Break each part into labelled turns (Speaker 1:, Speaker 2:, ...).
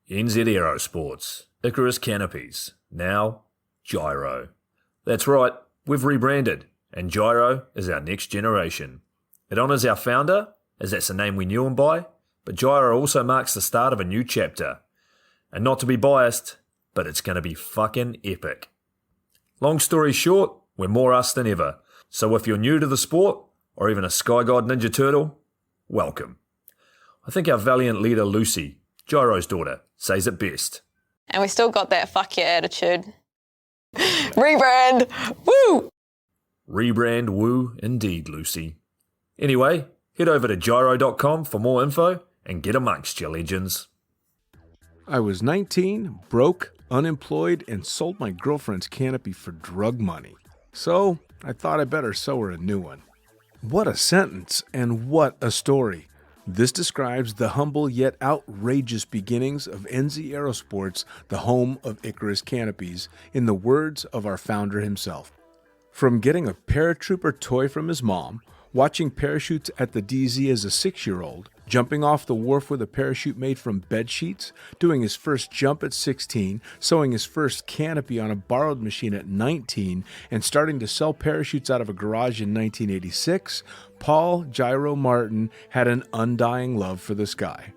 Speaker 1: NZ Aerosports, Icarus Canopies, now Gyro. That's right, we've rebranded, and Gyro is our next generation. It honours our founder, as that's the name we knew him by, but Gyro also marks the start of a new chapter. And not to be biased, but it's going to be fucking epic. Long story short, we're more us than ever, so if you're new to the sport, or even a Sky God Ninja Turtle, welcome. I think our valiant leader Lucy, Gyro's daughter, says it best.
Speaker 2: And we still got that fuck yeah attitude. Rebrand! Woo!
Speaker 1: Rebrand woo indeed, Lucy. Anyway, head over to gyro.com for more info and get amongst your legends.
Speaker 3: I was 19, broke, unemployed, and sold my girlfriend's canopy for drug money. So I thought I better sew her a new one. What a sentence, and what a story. This describes the humble yet outrageous beginnings of NZ Aerosports, the home of Icarus Canopies, in the words of our founder himself. From getting a paratrooper toy from his mom, watching parachutes at the DZ as a 6-year-old, jumping off the wharf with a parachute made from bed sheets, doing his first jump at 16, sewing his first canopy on a borrowed machine at 19, and starting to sell parachutes out of a garage in 1986, Paul Gyro Martin had an undying love for the sky.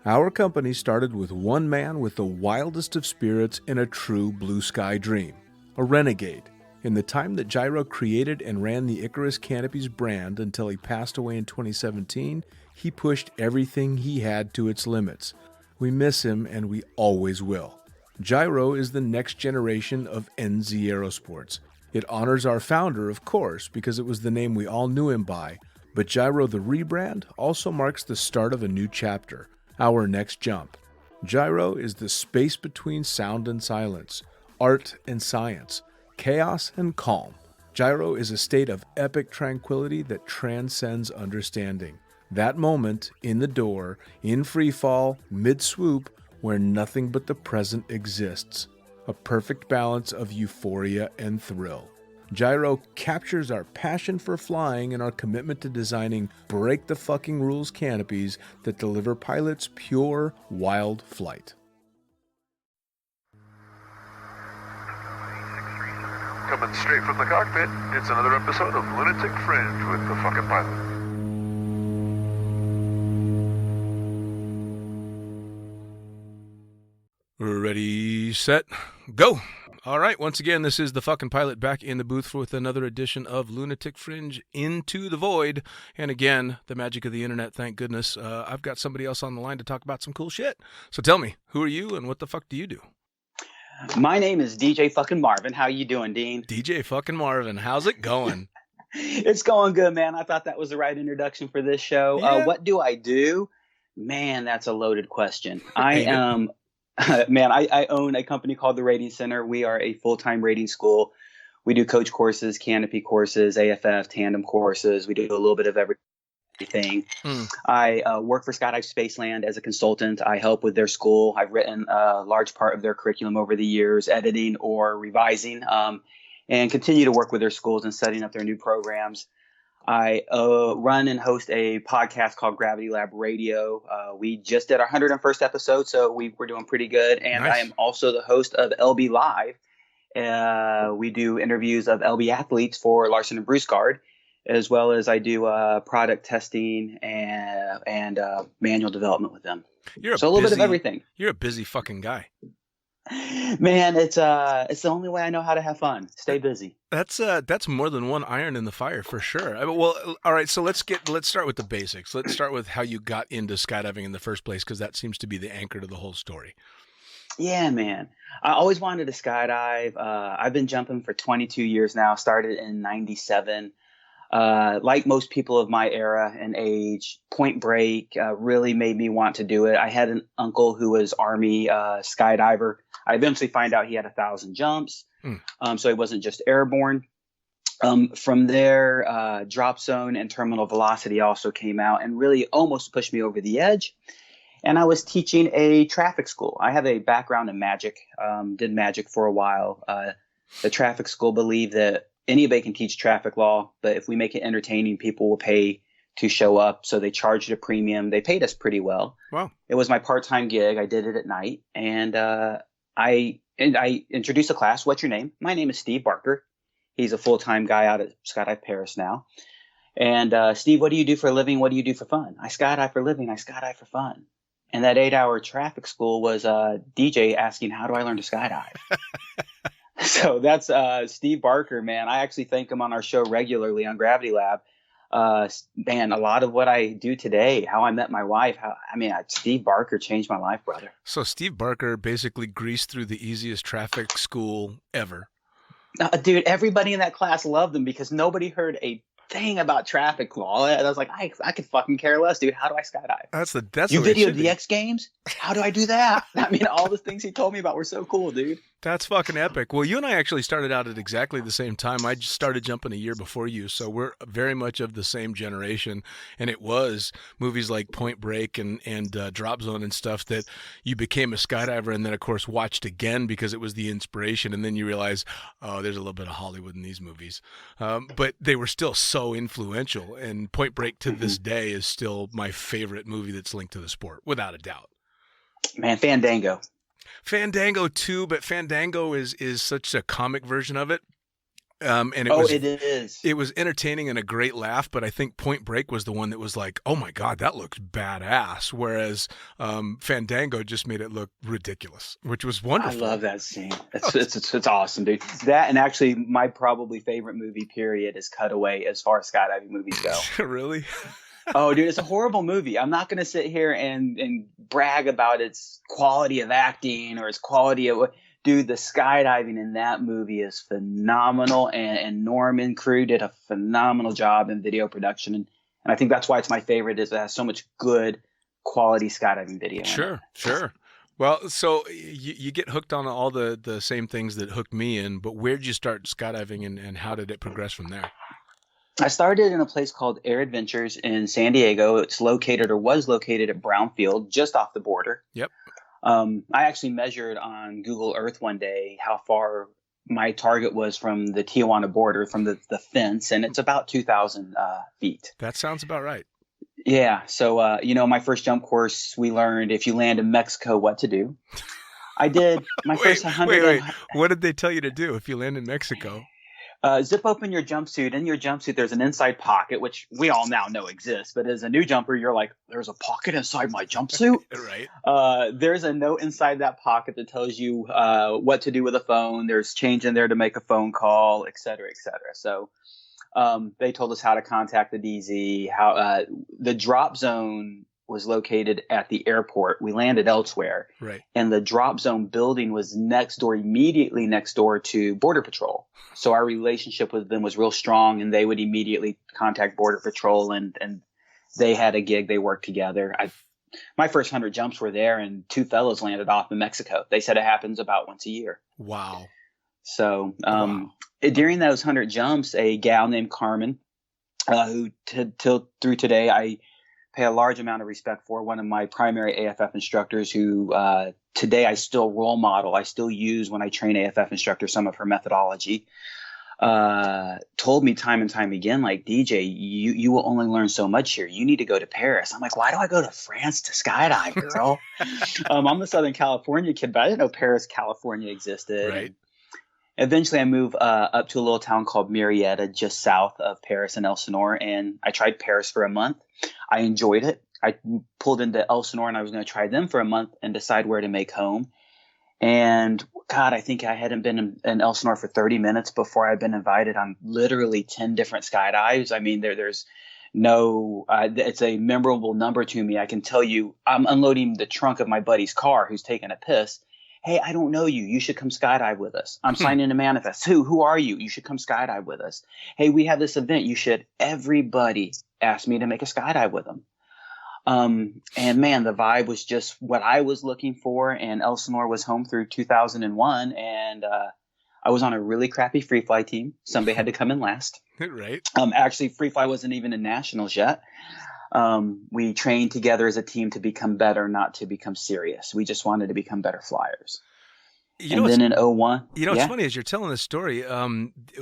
Speaker 3: Our company started with one man with the wildest of spirits and a true blue sky dream, a renegade. In the time that Gyro created and ran the Icarus Canopies brand until he passed away in 2017, he pushed everything he had to its limits. We miss him, and we always will. Gyro is the next generation of NZ Aerosports. It honors our founder, of course, because it was the name we all knew him by, but Gyro the rebrand also marks the start of a new chapter, our next jump. Gyro is the space between sound and silence, art and science, chaos and calm. Gyro is a state of epic tranquility that transcends understanding. That moment, in the door, in free fall, mid-swoop, where nothing but the present exists. A perfect balance of euphoria and thrill. Gyro captures our passion for flying and our commitment to designing break-the-fucking-rules canopies that deliver pilots pure, wild flight.
Speaker 4: Coming straight from the cockpit, it's another episode of Lunatic Fringe with the fucking pilot.
Speaker 3: Ready, set, go! All right, once again, this is the fucking pilot back in the booth with another edition of Lunatic Fringe Into the Void. And again, the magic of the internet, thank goodness. I've got somebody else on the line to talk about some cool shit. So tell me, who are you and what the fuck do you do?
Speaker 5: My name is DJ fucking Marvin. How you doing, Dean?
Speaker 3: DJ fucking Marvin. How's it going?
Speaker 5: It's going good, man. I thought that was the right introduction for this show.
Speaker 3: Yeah.
Speaker 5: What do I do? Man, that's a loaded question. I am... Man, I own a company called the Rating Center. We are a full-time rating school. We do coach courses, canopy courses, AFF, tandem courses. We do a little bit of everything. I work for Skydive Spaceland as a consultant. I help with their school. I've written a large part of their curriculum over the years, editing or revising, and continue to work with their schools and setting up their new programs. I run and host a podcast called Gravity Lab Radio. We just did our 101st episode, so we're doing pretty good. And
Speaker 3: Nice.
Speaker 5: I am also the host of LB Live. We do interviews of LB athletes for Larson and Bruce-Guard, as well as I do product testing and manual development with them. So a little bit of everything.
Speaker 3: You're a busy fucking guy.
Speaker 5: Man, it's the only way I know how to have fun. Stay busy.
Speaker 3: That's more than one iron in the fire for sure. Well, all right. So let's start with the basics. Let's start with how you got into skydiving in the first place, because that seems to be the anchor to the whole story.
Speaker 5: Yeah, man. I always wanted to skydive. I've been jumping for 22 years now. Started in '97. Like most people of my era and age, Point Break really made me want to do it. I had an uncle who was Army skydiver. I eventually find out he had 1,000 jumps, so he wasn't just airborne. From there, Drop Zone and Terminal Velocity also came out and really almost pushed me over the edge. And I was teaching a traffic school. I have a background in magic, did magic for a while. The traffic school believed that anybody can teach traffic law, but if we make it entertaining, people will pay to show up. So they charged a premium. They paid us pretty well.
Speaker 3: Wow.
Speaker 5: It was my part-time gig. I did it at night. And I introduced a class. What's your name? My name is Steve Barker. He's a full-time guy out at Skydive Paris now. And Steve, what do you do for a living? What do you do for fun? I skydive for a living. I skydive for fun. And that 8-hour traffic school was DJ asking, how do I learn to skydive? So that's Steve Barker, man. I actually thank him on our show regularly on Gravity Lab. Man, a lot of what I do today, how I met my wife, Steve Barker changed my life, brother.
Speaker 3: So Steve Barker basically greased through the easiest traffic school ever.
Speaker 5: Dude, everybody in that class loved him because nobody heard a thing about traffic law. I was like, I could fucking care less, dude. How do I skydive?
Speaker 3: That's
Speaker 5: you
Speaker 3: the way it
Speaker 5: videoed
Speaker 3: should
Speaker 5: the
Speaker 3: be.
Speaker 5: X Games? How do I do that? I mean, all the things he told me about were so cool, dude.
Speaker 3: That's fucking epic. Well, you and I actually started out at exactly the same time. I just started jumping a year before you, so we're very much of the same generation. And it was movies like Point Break and Drop Zone and stuff that you became a skydiver and then, of course, watched again because it was the inspiration. And then you realize, oh, there's a little bit of Hollywood in these movies. But they were still so influential. And Point Break to this day is still my favorite movie that's linked to the sport, without a doubt.
Speaker 5: Man, Fandango.
Speaker 3: Fandango too, but Fandango is such a comic version of it. And it
Speaker 5: is.
Speaker 3: It was entertaining and a great laugh, but I think Point Break was the one that was like, oh my God, that looks badass. Whereas Fandango just made it look ridiculous, which was wonderful.
Speaker 5: I love that scene. It's awesome, dude. That and actually my probably favorite movie period is Cutaway as far as skydiving movies go.
Speaker 3: Really?
Speaker 5: Oh, dude, it's a horrible movie. I'm not going to sit here and brag about its quality of acting or its quality of – dude, the skydiving in that movie is phenomenal, and Norman Crew did a phenomenal job in video production. And I think that's why it's my favorite is it has so much good quality skydiving video.
Speaker 3: Sure. Well, so you get hooked on all the same things that hooked me in, but where did you start skydiving and how did it progress from there?
Speaker 5: I started in a place called Air Adventures in San Diego. It's located or was located at Brownfield, just off the border.
Speaker 3: Yep.
Speaker 5: I actually measured on Google Earth one day how far my target was from the Tijuana border, from the fence, and it's about 2,000 feet.
Speaker 3: That sounds about right.
Speaker 5: Yeah. So, my first jump course, we learned if you land in Mexico, what to do. I did my first 100.
Speaker 3: Wait. What did they tell you to do if you land in Mexico?
Speaker 5: Zip open your jumpsuit. In your jumpsuit, there's an inside pocket, which we all now know exists. But as a new jumper, you're like, there's a pocket inside my jumpsuit?
Speaker 3: Right.
Speaker 5: There's a note inside that pocket that tells you what to do with a phone. There's change in there to make a phone call, et cetera, et cetera. So they told us how to contact the DZ, how the drop zone was located at the airport. We landed elsewhere.
Speaker 3: Right. And
Speaker 5: the drop zone building was immediately next door to Border Patrol. So our relationship with them was real strong, and they would immediately contact Border Patrol, and they had a gig. They worked together. My first 100 jumps were there, and 2 fellows landed off in Mexico. They said it happens about once a year.
Speaker 3: Wow.
Speaker 5: So during those 100 jumps, a gal named Carmen, who till through today I pay a large amount of respect for, one of my primary AFF instructors who today I still role model. I still use when I train AFF instructors some of her methodology. Told me time and time again, like, DJ, you will only learn so much here. You need to go to Paris. I'm like, why do I go to France to skydive, girl? I'm a Southern California kid, but I didn't know Paris, California existed.
Speaker 3: Right.
Speaker 5: Eventually, I moved up to a little town called Murrieta, just south of Paris and Elsinore, and I tried Paris for a month. I enjoyed it. I pulled into Elsinore, and I was going to try them for a month and decide where to make home. And God, I think I hadn't been in Elsinore for 30 minutes before I'd been invited on literally 10 different skydives. I mean, there's no it's a memorable number to me. I can tell you, I'm unloading the trunk of my buddy's car who's taking a piss. Hey, I don't know you. You should come skydive with us. I'm signing a manifest. Who are you? You should come skydive with us. Hey, we have this event. You should. Everybody asked me to make a skydive with them. And man, the vibe was just what I was looking for. And Elsinore was home through 2001. And I was on a really crappy free fly team. Somebody had to come in last.
Speaker 3: Right.
Speaker 5: Actually, free fly wasn't even in nationals yet. We trained together as a team to become better, not to become serious. We just wanted to become better flyers. And then in 01.
Speaker 3: It's funny as you're telling this story,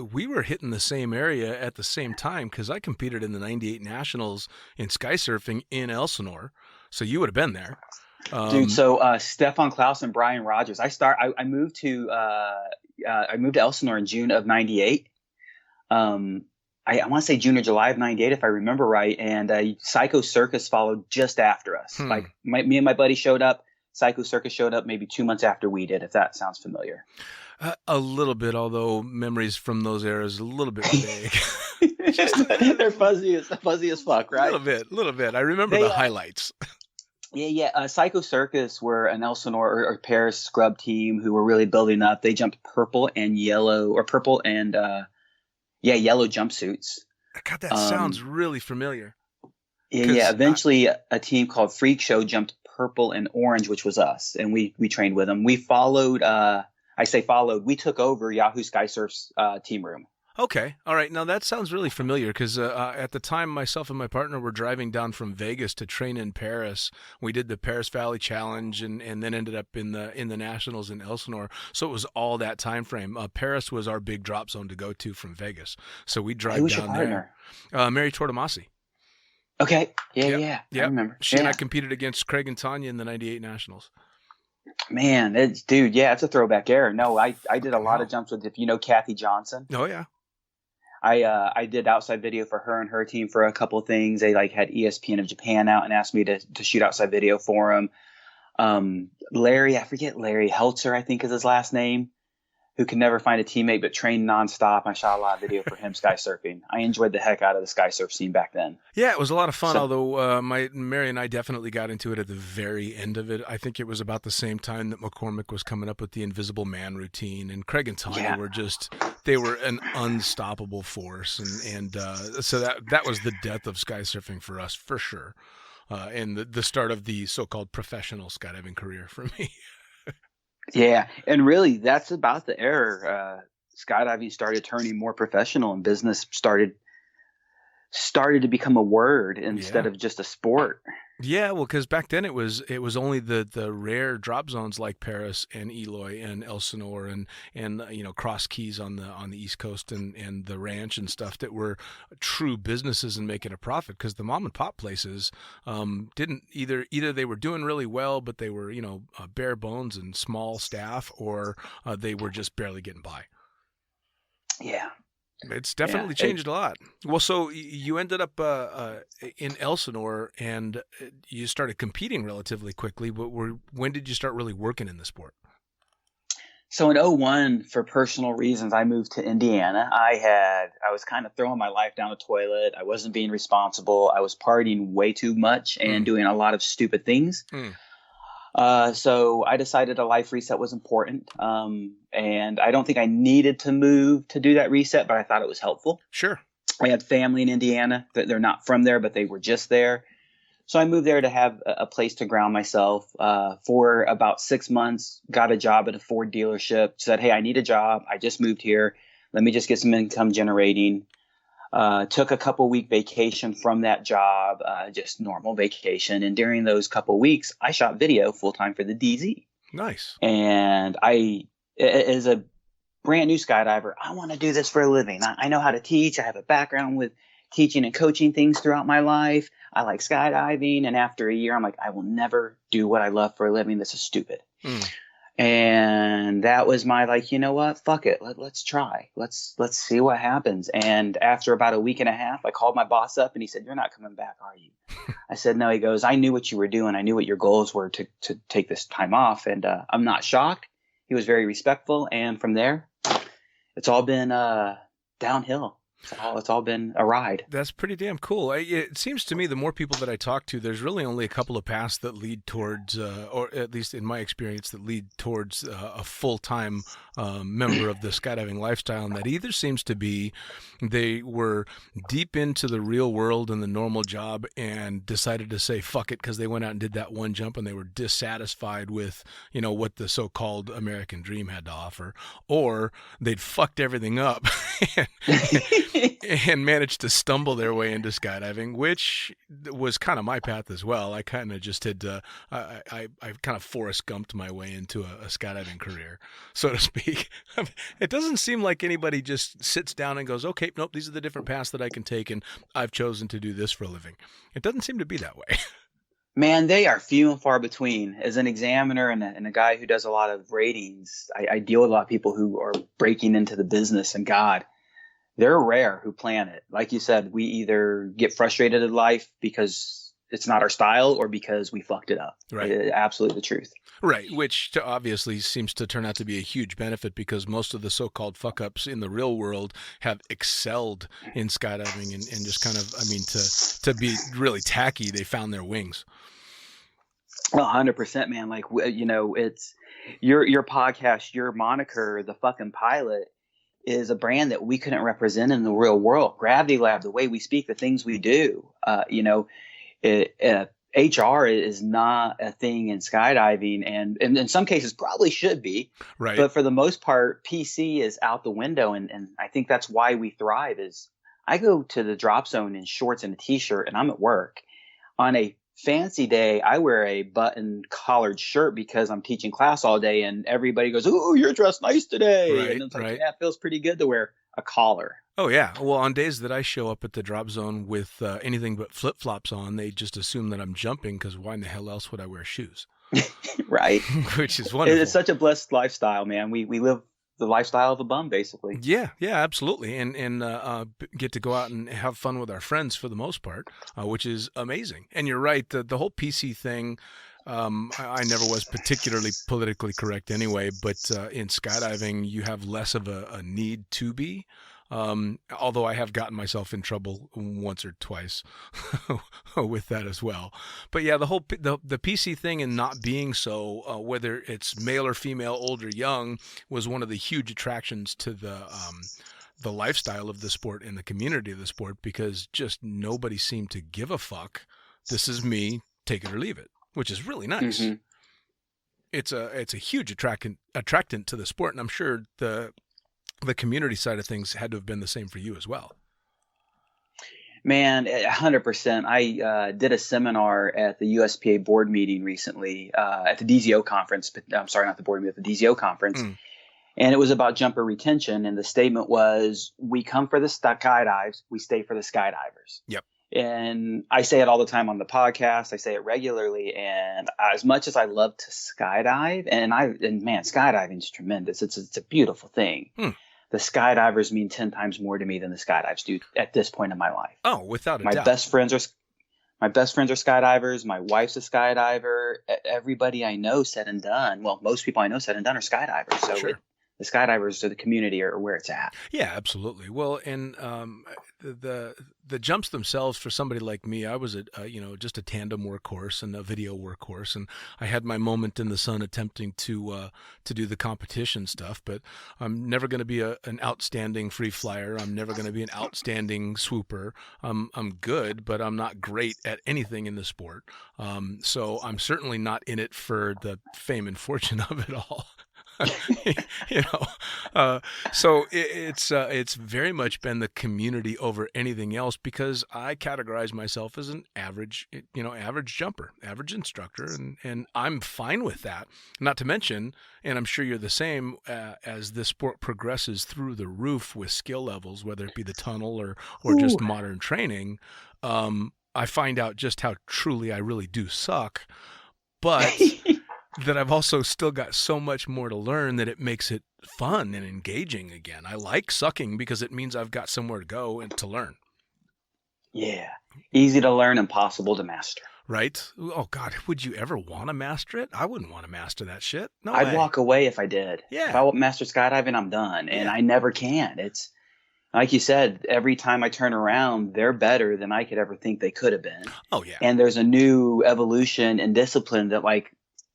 Speaker 3: we were hitting the same area at the same time because I competed in the 98 Nationals in sky surfing in Elsinore. So you would have been there.
Speaker 5: Dude, so Stefan Klaus and Brian Rogers. I moved to Elsinore in June of 98. I want to say June or July of 98 if I remember right, and Psycho Circus followed just after us. Like me and my buddy showed up. Psycho Circus showed up maybe 2 months after we did, if that sounds familiar.
Speaker 3: A little bit, although memories from those eras a little bit vague.
Speaker 5: They're fuzzy as fuck, right?
Speaker 3: A little bit. I remember the highlights.
Speaker 5: Yeah. Psycho Circus were an Elsinore or Paris scrub team who were really building up. They jumped purple and yellow jumpsuits.
Speaker 3: God, that sounds really familiar.
Speaker 5: Yeah. Eventually, a team called Freak Show jumped purple and orange, which was us, and we trained with them. We followed. We took over Yahoo Sky Surf's team room.
Speaker 3: Okay. All right. Now that sounds really familiar because at the time, myself and my partner were driving down from Vegas to train in Paris. We did the Paris Valley Challenge and then ended up in the Nationals in Elsinore. So it was all that time frame. Paris was our big drop zone to go to from Vegas. So we drive
Speaker 5: Who's
Speaker 3: down
Speaker 5: your partner?
Speaker 3: there. Mary Tortomasi.
Speaker 5: Okay. Yeah. I remember.
Speaker 3: She and I competed against Craig and Tanya in the 98 Nationals.
Speaker 5: Man, it's a throwback era. No, I did a lot of jumps with, if you know Kathy Johnson.
Speaker 3: Oh, yeah.
Speaker 5: I did outside video for her and her team for a couple of things. They had ESPN of Japan out and asked me to shoot outside video for them. Larry Heltzer, I think is his last name, who can never find a teammate but trained nonstop. I shot a lot of video for him sky surfing. I enjoyed the heck out of the sky surf scene back then.
Speaker 3: Yeah, it was a lot of fun, although Mary and I definitely got into it at the very end of it. I think it was about the same time that McCormick was coming up with the Invisible Man routine, and Craig and Tanya they were an unstoppable force, and so that was the death of sky surfing for us, for sure, and the start of the so-called professional skydiving career for me.
Speaker 5: Yeah, and really, that's about the era. Skydiving started turning more professional, and business started to become a word instead of just a sport.
Speaker 3: Yeah, well, because back then it was only the rare drop zones like Paris and Eloy and Elsinore and Cross Keys on the East Coast and the ranch and stuff that were true businesses and making a profit, because the mom and pop places didn't either they were doing really well but they were bare bones and small staff, or they were just barely getting by.
Speaker 5: Yeah.
Speaker 3: It's definitely changed a lot. Well, so you ended up in Elsinore and you started competing relatively quickly, but when did you start really working in the sport?
Speaker 5: So in 01, for personal reasons, I moved to Indiana. I was kind of throwing my life down the toilet. I wasn't being responsible. I was partying way too much and doing a lot of stupid things. So I decided a life reset was important. And I don't think I needed to move to do that reset, but I thought it was helpful.
Speaker 3: Sure.
Speaker 5: I had family in Indiana. They're not from there, but they were just there. So I moved there to have a place to ground myself. For about 6 months, got a job at a Ford dealership, said, hey, I need a job. I just moved here. Let me just get some income generating. Took a couple week vacation from that job, just normal vacation. And during those couple weeks, I shot video full time for the DZ.
Speaker 3: Nice.
Speaker 5: And as a brand new skydiver, I want to do this for a living. I know how to teach. I have a background with teaching and coaching things throughout my life. I like skydiving. And after a year, I'm like, I will never do what I love for a living. This is stupid. And that was my you know what? Fuck it. Let's try. Let's see what happens. And after about a week and a half, I called my boss up and he said, you're not coming back, are you? I said, no. He goes, I knew what you were doing. I knew what your goals were to take this time off. And I'm not shocked. He was very respectful. And from there, it's all been downhill. It's all been a ride.
Speaker 3: That's pretty damn cool. It seems to me the more people that I talk to, there's really only a couple of paths that lead towards, or at least in my experience, that lead towards a full-time member of the skydiving lifestyle. And that either seems to be they were deep into the real world and the normal job and decided to say fuck it because they went out and did that one jump and they were dissatisfied with, what the so-called American dream had to offer, or they'd fucked everything up and managed to stumble their way into skydiving, which was kind of my path as well. I kind of just had I kind of Forrest Gumped my way into a skydiving career, so to speak. It doesn't seem like anybody just sits down and goes, okay, nope, these are the different paths that I can take, and I've chosen to do this for a living. It doesn't seem to be that way.
Speaker 5: Man, they are few and far between. As an examiner and a guy who does a lot of ratings, I deal with a lot of people who are breaking into the business, and God, they're rare who plan it. Like you said, we either get frustrated in life because it's not our style or because we fucked it up.
Speaker 3: Right.
Speaker 5: Absolutely the truth.
Speaker 3: Right, which obviously seems to turn out to be a huge benefit because most of the so-called fuck-ups in the real world have excelled in skydiving and just kind of, to be really tacky, they found their wings.
Speaker 5: 100%, man. Like, it's your podcast, your moniker, the fucking pilot, is a brand that we couldn't represent in the real world. Gravity Lab, the way we speak, the things we do, HR is not a thing in skydiving, and in some cases probably should be.
Speaker 3: Right.
Speaker 5: But for the most part, PC is out the window, and I think that's why we thrive. Is I go to the drop zone in shorts and a t-shirt, and I'm at work. On a fancy day, I wear a button collared shirt because I'm teaching class all day, and everybody goes, "Ooh, you're dressed nice today."
Speaker 3: Right,
Speaker 5: and it's like,
Speaker 3: right.
Speaker 5: yeah, it feels pretty good to wear a collar.
Speaker 3: Oh, yeah. Well, on days that I show up at the drop zone with anything but flip-flops on, they just assume that I'm jumping because why in the hell else would I wear shoes?
Speaker 5: Right.
Speaker 3: Which is wonderful.
Speaker 5: It's such a blessed lifestyle, man. We live the lifestyle of a bum, basically.
Speaker 3: Yeah, absolutely. And get to go out and have fun with our friends for the most part, which is amazing. And you're right, the whole PC thing, I never was particularly politically correct anyway, but in skydiving, you have less of a need to be. Although I have gotten myself in trouble once or twice with that as well. But yeah, the whole the PC thing and not being so, whether it's male or female, old or young, was one of the huge attractions to the lifestyle of the sport and the community of the sport, because just nobody seemed to give a fuck. This is me, take it or leave it, which is really nice. Mm-hmm. It's a huge attractant to the sport, and I'm sure the community side of things had to have been the same for you as well.
Speaker 5: Man, 100%. I did a seminar at the USPA board meeting recently, at the DZO conference. But I'm sorry, not the board meeting, at the DZO conference. And it was about jumper retention. And the statement was, we come for the skydives, we stay for the skydivers.
Speaker 3: Yep.
Speaker 5: And I say it all the time on the podcast. I say it regularly. And as much as I love to skydive, and man, skydiving is tremendous. It's a beautiful thing. The skydivers mean 10 times more to me than the skydives do at this point in my life.
Speaker 3: Oh, without a doubt.
Speaker 5: My best friends are skydivers. My wife's a skydiver. Everybody I know said and done. Well, most people I know said and done are skydivers. So
Speaker 3: sure.
Speaker 5: The skydivers or the community are where it's at.
Speaker 3: Yeah, absolutely. Well, and the jumps themselves for somebody like me, I was just a tandem workhorse and a video workhorse, and I had my moment in the sun attempting to do the competition stuff. But I'm never going to be an outstanding free flyer. I'm never going to be an outstanding swooper. I'm good, but I'm not great at anything in the sport. So I'm certainly not in it for the fame and fortune of it all. So it's very much been the community over anything else, because I categorize myself as an average jumper, average instructor, and I'm fine with that. Not to mention, and I'm sure you're the same, as the sport progresses through the roof with skill levels, whether it be the tunnel or just modern training, I find out just how truly I really do suck, but that I've also still got so much more to learn that it makes it fun and engaging again. I like sucking because it means I've got somewhere to go and to learn.
Speaker 5: Yeah. Easy to learn, impossible to master.
Speaker 3: Right? Oh, God, would you ever want to master it? I wouldn't want to master that shit. No
Speaker 5: I'd
Speaker 3: way.
Speaker 5: walk away if I did.
Speaker 3: Yeah.
Speaker 5: If I master skydiving, I'm done. And I never can. Like you said, every time I turn around, they're better than I could ever think they could have been.
Speaker 3: Oh yeah.
Speaker 5: And there's a new evolution and discipline that, like,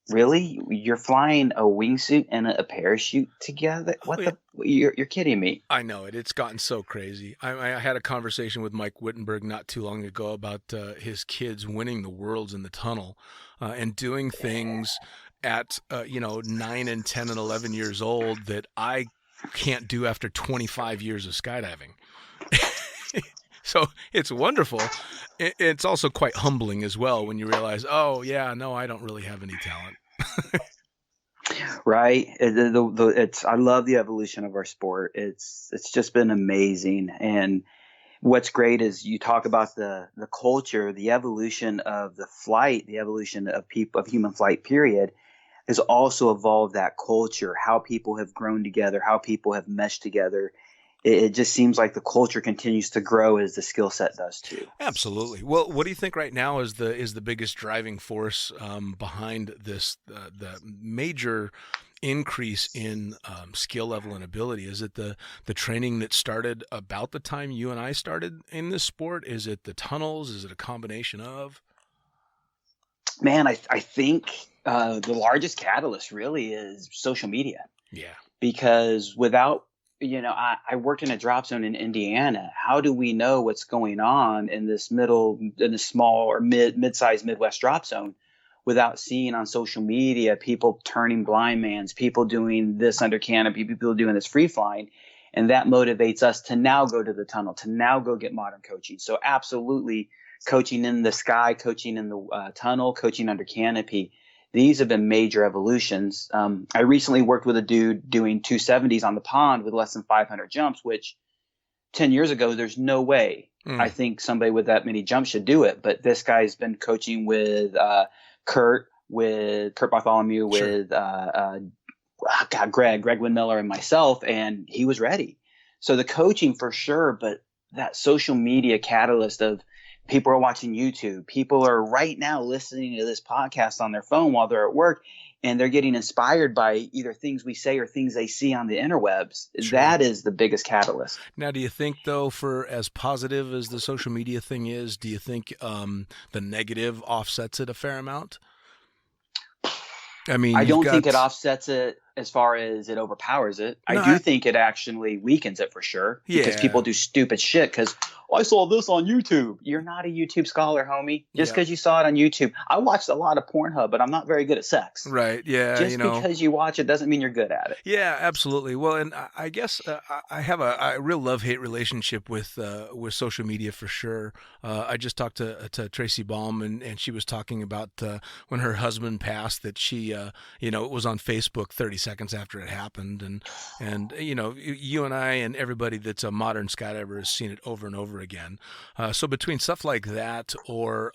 Speaker 5: really, you're flying a wingsuit and a parachute together? What
Speaker 3: yeah.
Speaker 5: You're kidding me.
Speaker 3: I know it. It's gotten so crazy. I had a conversation with Mike Wittenberg not too long ago about his kids winning the worlds in the tunnel and doing things at 9 and 10 and 11 years old that I can't do after 25 years of skydiving. So it's wonderful. It's also quite humbling as well when you realize, oh yeah, no, I don't really have any talent.
Speaker 5: Right. I love the evolution of our sport. It's just been amazing. And what's great is you talk about the culture, the evolution of the flight, the evolution of human flight, period, has also evolved that culture, how people have grown together, how people have meshed together. It just seems like the culture continues to grow as the skill set does too.
Speaker 3: Absolutely. Well, what do you think right now is the biggest driving force behind this the major increase in skill level and ability? Is it the training that started about the time you and I started in this sport? Is it the tunnels? Is it a combination of?
Speaker 5: Man, I think the largest catalyst really is social media.
Speaker 3: Yeah.
Speaker 5: Because without, I worked in a drop zone in Indiana. How do we know what's going on in this small or mid-sized Midwest drop zone without seeing on social media people turning blind mans, people doing this under canopy, people doing this free flying? And that motivates us to now go to the tunnel, to now go get modern coaching. So absolutely, coaching in the sky, coaching in the tunnel, coaching under canopy. These have been major evolutions. I recently worked with a dude doing 270s on the pond with less than 500 jumps, which 10 years ago, there's no way. I think somebody with that many jumps should do it. But this guy's been coaching with Kurt Bartholomew,
Speaker 3: Sure.
Speaker 5: with Greg Windmiller, and myself, and he was ready. So the coaching for sure, but that social media catalyst of people are watching YouTube. People are right now listening to this podcast on their phone while they're at work, and they're getting inspired by either things we say or things they see on the interwebs.
Speaker 3: Sure.
Speaker 5: That is the biggest catalyst.
Speaker 3: Now, do you think, though, for as positive as the social media thing is, do you think the negative offsets it a fair amount? I mean,
Speaker 5: I don't think it offsets it as far as it overpowers it.
Speaker 3: No,
Speaker 5: I do think it actually weakens it for sure. Because
Speaker 3: Yeah.
Speaker 5: people do stupid shit because, I saw this on YouTube. You're not a YouTube scholar, homie. Just
Speaker 3: Yeah.
Speaker 5: because you saw it on YouTube. I watched a lot of Pornhub, but I'm not very good at sex.
Speaker 3: Right. Yeah.
Speaker 5: Just because you watch it doesn't mean you're good at it.
Speaker 3: Yeah, absolutely. Well, and I guess I have a real love-hate relationship with social media for sure. I just talked to Tracy Baum, and she was talking about when her husband passed, that she, it was on Facebook 30 seconds after it happened, and you and I and everybody that's a modern skydiver has seen it over and over again. So between stuff like that or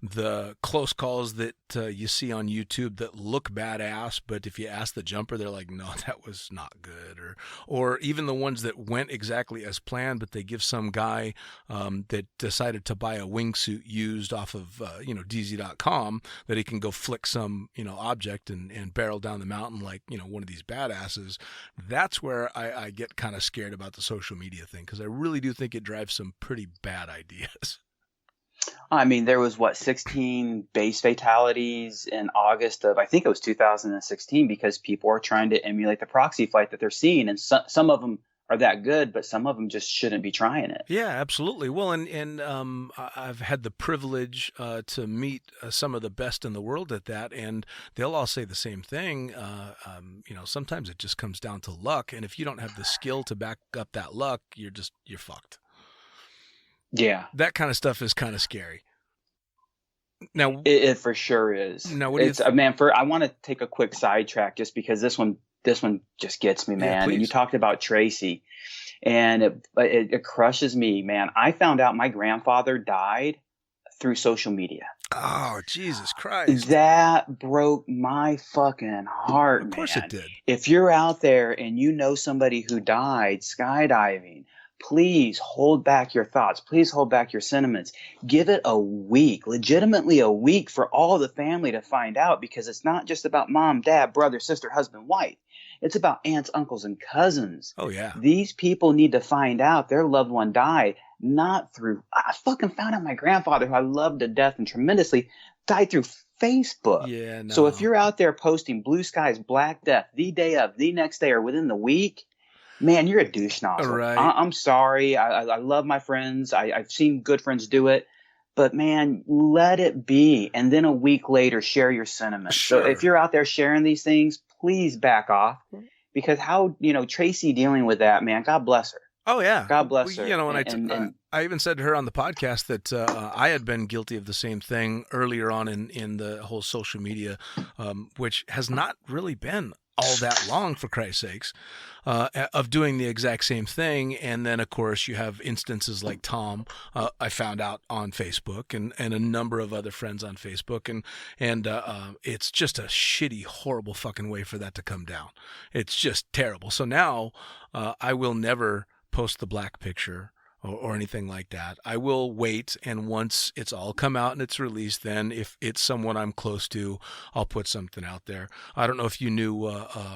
Speaker 3: the close calls that you see on YouTube that look badass, but if you ask the jumper, they're like, no, that was not good. Or even the ones that went exactly as planned, but they give some guy that decided to buy a wingsuit used off of, DZ.com that he can go flick some, object and barrel down the mountain like, one of these badasses. That's where I get kind of scared about the social media thing, because I really do think it drives some pretty bad ideas.
Speaker 5: I mean, there was 16 base fatalities in August of, I think it was 2016, because people are trying to emulate the proxy flight that they're seeing. And some of them are that good, but some of them just shouldn't be trying it.
Speaker 3: Yeah, absolutely. Well, and I've had the privilege to meet some of the best in the world at that, and they'll all say the same thing. Sometimes it just comes down to luck, and if you don't have the skill to back up that luck, you're fucked.
Speaker 5: Yeah,
Speaker 3: that kind of stuff is kind of scary. Now,
Speaker 5: it for sure is.
Speaker 3: Now, what do you
Speaker 5: man? I want to take a quick sidetrack just because this one just gets me, man.
Speaker 3: Yeah,
Speaker 5: and you talked about Tracy, and it crushes me, man. I found out my grandfather died through social media.
Speaker 3: Oh, Jesus Christ!
Speaker 5: That broke my fucking heart, man.
Speaker 3: Of course it did.
Speaker 5: If you're out there and you know somebody who died skydiving, please hold back your thoughts. Please hold back your sentiments. Give it a week, legitimately a week, for all the family to find out, because it's not just about mom, dad, brother, sister, husband, wife. It's about aunts, uncles, and cousins.
Speaker 3: Oh, yeah.
Speaker 5: These people need to find out their loved one died, not through, I fucking found out my grandfather, who I loved to death and tremendously, died through Facebook.
Speaker 3: Yeah, no.
Speaker 5: So if you're out there posting blue skies, black death, the day of, the next day, or within the week, man, you're a douche nozzle.
Speaker 3: Right.
Speaker 5: I'm sorry. I love my friends. I've seen good friends do it. But, man, let it be. And then a week later, share your sentiments.
Speaker 3: Sure.
Speaker 5: So if you're out there sharing these things, please back off. Because how, Tracy dealing with that, man, God bless her.
Speaker 3: Oh, yeah.
Speaker 5: God bless her.
Speaker 3: And I even said to her on the podcast that I had been guilty of the same thing earlier on in the whole social media, which has not really been all that long, for Christ's sakes, of doing the exact same thing. And then, of course, you have instances like Tom, I found out on Facebook, and a number of other friends on Facebook. And it's just a shitty, horrible fucking way for that to come down. It's just terrible. So now I will never post the black picture or anything like that. I will wait, and once it's all come out and it's released, then if it's someone I'm close to, I'll put something out there. I don't know if you knew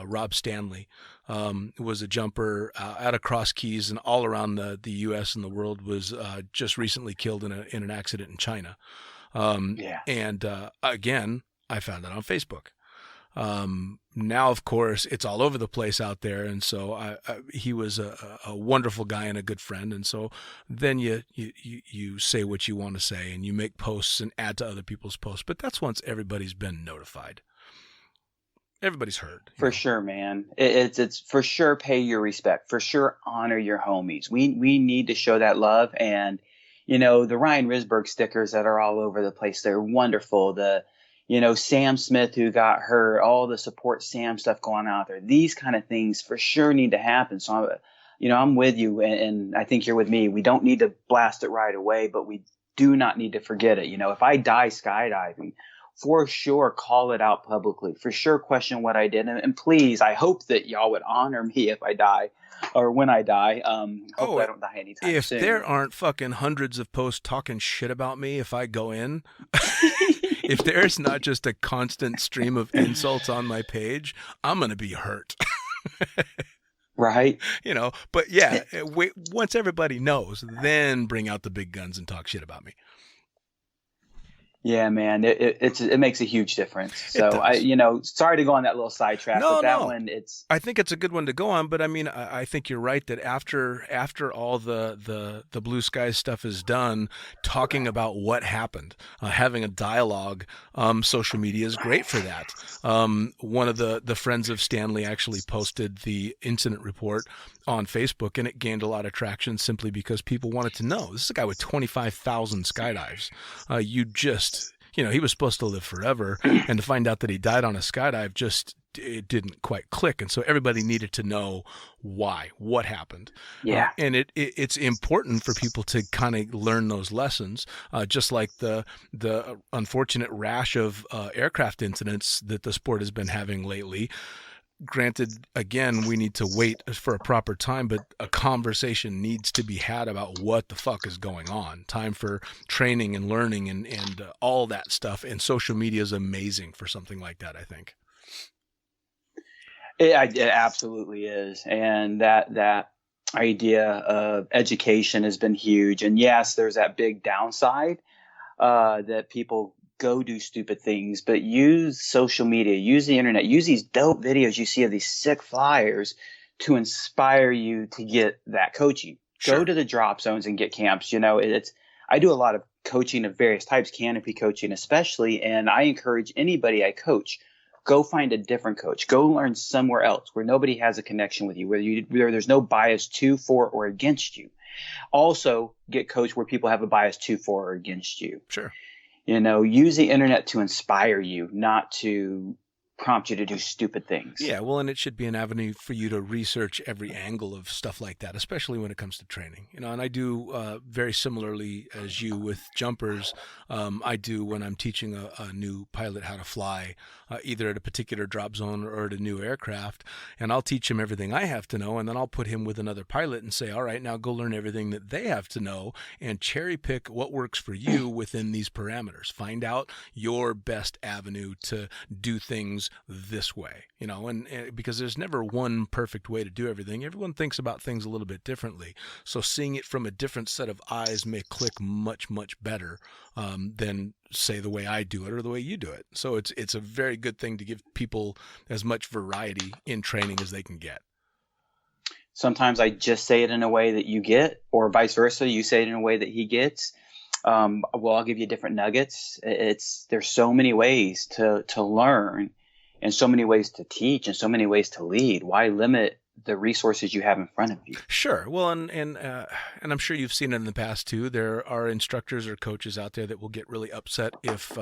Speaker 3: Rob Stanley was a jumper out of Cross Keys and all around the U.S. and the world, was just recently killed in an accident in China. And again, I found it on Facebook. Now, of course, it's all over the place out there. And so he was a wonderful guy and a good friend. And so then you say what you want to say, and you make posts and add to other people's posts. But that's once everybody's been notified. Everybody's heard.
Speaker 5: For sure, man. It's for sure pay your respect. For sure honor your homies. We need to show that love. And, the Ryan Risberg stickers that are all over the place, they're wonderful. Sam Smith, who got hurt, all the support Sam stuff going out there. These kind of things for sure need to happen. So, I'm with you, and I think you're with me. We don't need to blast it right away, but we do not need to forget it. If I die skydiving, for sure call it out publicly. For sure question what I did. And please, I hope that y'all would honor me if I die, or when I die. Hopefully I don't die anytime soon.
Speaker 3: If there aren't fucking hundreds of posts talking shit about me if I go in... If there's not just a constant stream of insults on my page, I'm going to be hurt.
Speaker 5: Right.
Speaker 3: But yeah, once everybody knows, then bring out the big guns and talk shit about me.
Speaker 5: Yeah, man, it makes a huge difference. So sorry to go on that little sidetrack, but that one,
Speaker 3: I think it's a good one to go on. But I mean, I think you're right that after all the blue sky stuff is done, talking about what happened, having a dialogue, social media is great for that. One of the friends of Stanley actually posted the incident report on Facebook, and it gained a lot of traction simply because people wanted to know. This is a guy with 25,000 skydives. He was supposed to live forever, and to find out that he died on a skydive, it didn't quite click. And so everybody needed to know what happened.
Speaker 5: Yeah.
Speaker 3: And it's important for people to kind of learn those lessons, just like the unfortunate rash of aircraft incidents that the sport has been having lately. Granted, again, we need to wait for a proper time, but a conversation needs to be had about what the fuck is going on. Time for training and learning and all that stuff. And social media is amazing for something like that, I think.
Speaker 5: It absolutely is. And that idea of education has been huge. And yes, there's that big downside that people go do stupid things, but use social media, use the internet, use these dope videos you see of these sick flyers to inspire you to get that coaching.
Speaker 3: Sure.
Speaker 5: Go to the drop zones and get camps. I do a lot of coaching of various types, canopy coaching especially, and I encourage anybody I coach, go find a different coach. Go learn somewhere else where nobody has a connection with you, where there's no bias to, for, or against you. Also, get coached where people have a bias to, for, or against you.
Speaker 3: Sure.
Speaker 5: Use the internet to inspire you, not to prompt you to do stupid things.
Speaker 3: Yeah, well, and it should be an avenue for you to research every angle of stuff like that, especially when it comes to training. And I do very similarly as you with jumpers. I do when I'm teaching a new pilot how to fly, either at a particular drop zone or at a new aircraft, and I'll teach him everything I have to know, and then I'll put him with another pilot and say, all right, now go learn everything that they have to know and cherry pick what works for you within these parameters. Find out your best avenue to do things goes this way, and because there's never one perfect way to do everything. Everyone thinks about things a little bit differently. So seeing it from a different set of eyes may click much, much better than, say, the way I do it or the way you do it. So it's a very good thing to give people as much variety in training as they can get.
Speaker 5: Sometimes I just say it in a way that you get, or vice versa. You say it in a way that he gets. Well, I'll give you different nuggets. There's so many ways to learn, and so many ways to teach, and so many ways to lead. Why limit the resources you have in front of you?
Speaker 3: Sure. Well, and I'm sure you've seen it in the past too. There are instructors or coaches out there that will get really upset if,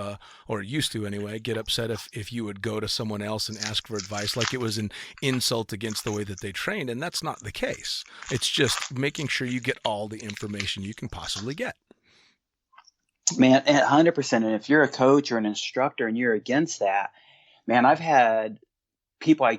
Speaker 3: or used to anyway, get upset if you would go to someone else and ask for advice, like it was an insult against the way that they trained. And that's not the case. It's just making sure you get all the information you can possibly get.
Speaker 5: Man, 100%. And if you're a coach or an instructor and you're against that, man, I've had people I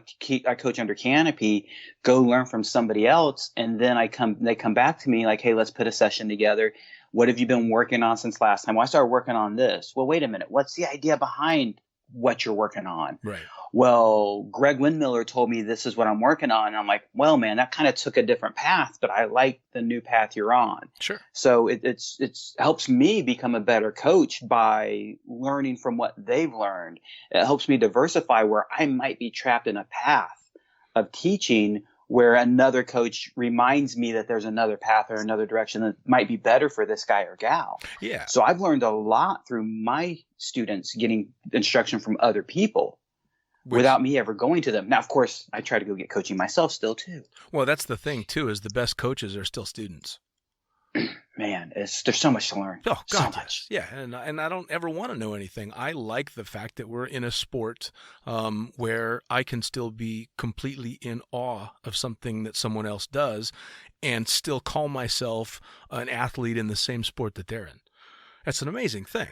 Speaker 5: coach under Canopy go learn from somebody else, and then they come back to me like, hey, let's put a session together. What have you been working on since last time? Well, I started working on this. Well, wait a minute. What's the idea behind what you're working on?
Speaker 3: Right.
Speaker 5: Well, Greg Windmiller told me this is what I'm working on. And I'm like, well, man, that kind of took a different path, but I like the new path you're on.
Speaker 3: Sure.
Speaker 5: So it's helps me become a better coach by learning from what they've learned. It helps me diversify where I might be trapped in a path of teaching where another coach reminds me that there's another path or another direction that might be better for this guy or gal.
Speaker 3: Yeah.
Speaker 5: So I've learned a lot through my students getting instruction from other people. Without me ever going to them. Now, of course, I try to go get coaching myself still, too.
Speaker 3: Well, that's the thing, too, is the best coaches are still students.
Speaker 5: Man, there's so much to learn.
Speaker 3: Oh, God,
Speaker 5: so much.
Speaker 3: Yeah, and I don't ever want to know anything. I like the fact that we're in a sport where I can still be completely in awe of something that someone else does and still call myself an athlete in the same sport that they're in. That's an amazing thing.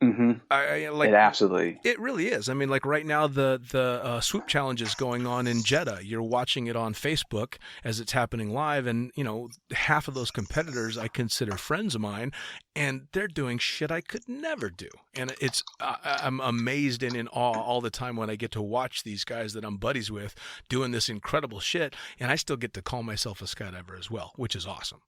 Speaker 5: Mm-hmm.
Speaker 3: It
Speaker 5: absolutely.
Speaker 3: It really is. I mean, like right now, the swoop challenge is going on in Jeddah. You're watching it on Facebook as it's happening live, and half of those competitors I consider friends of mine, and they're doing shit I could never do. And I'm amazed and in awe all the time when I get to watch these guys that I'm buddies with doing this incredible shit, and I still get to call myself a skydiver as well, which is awesome.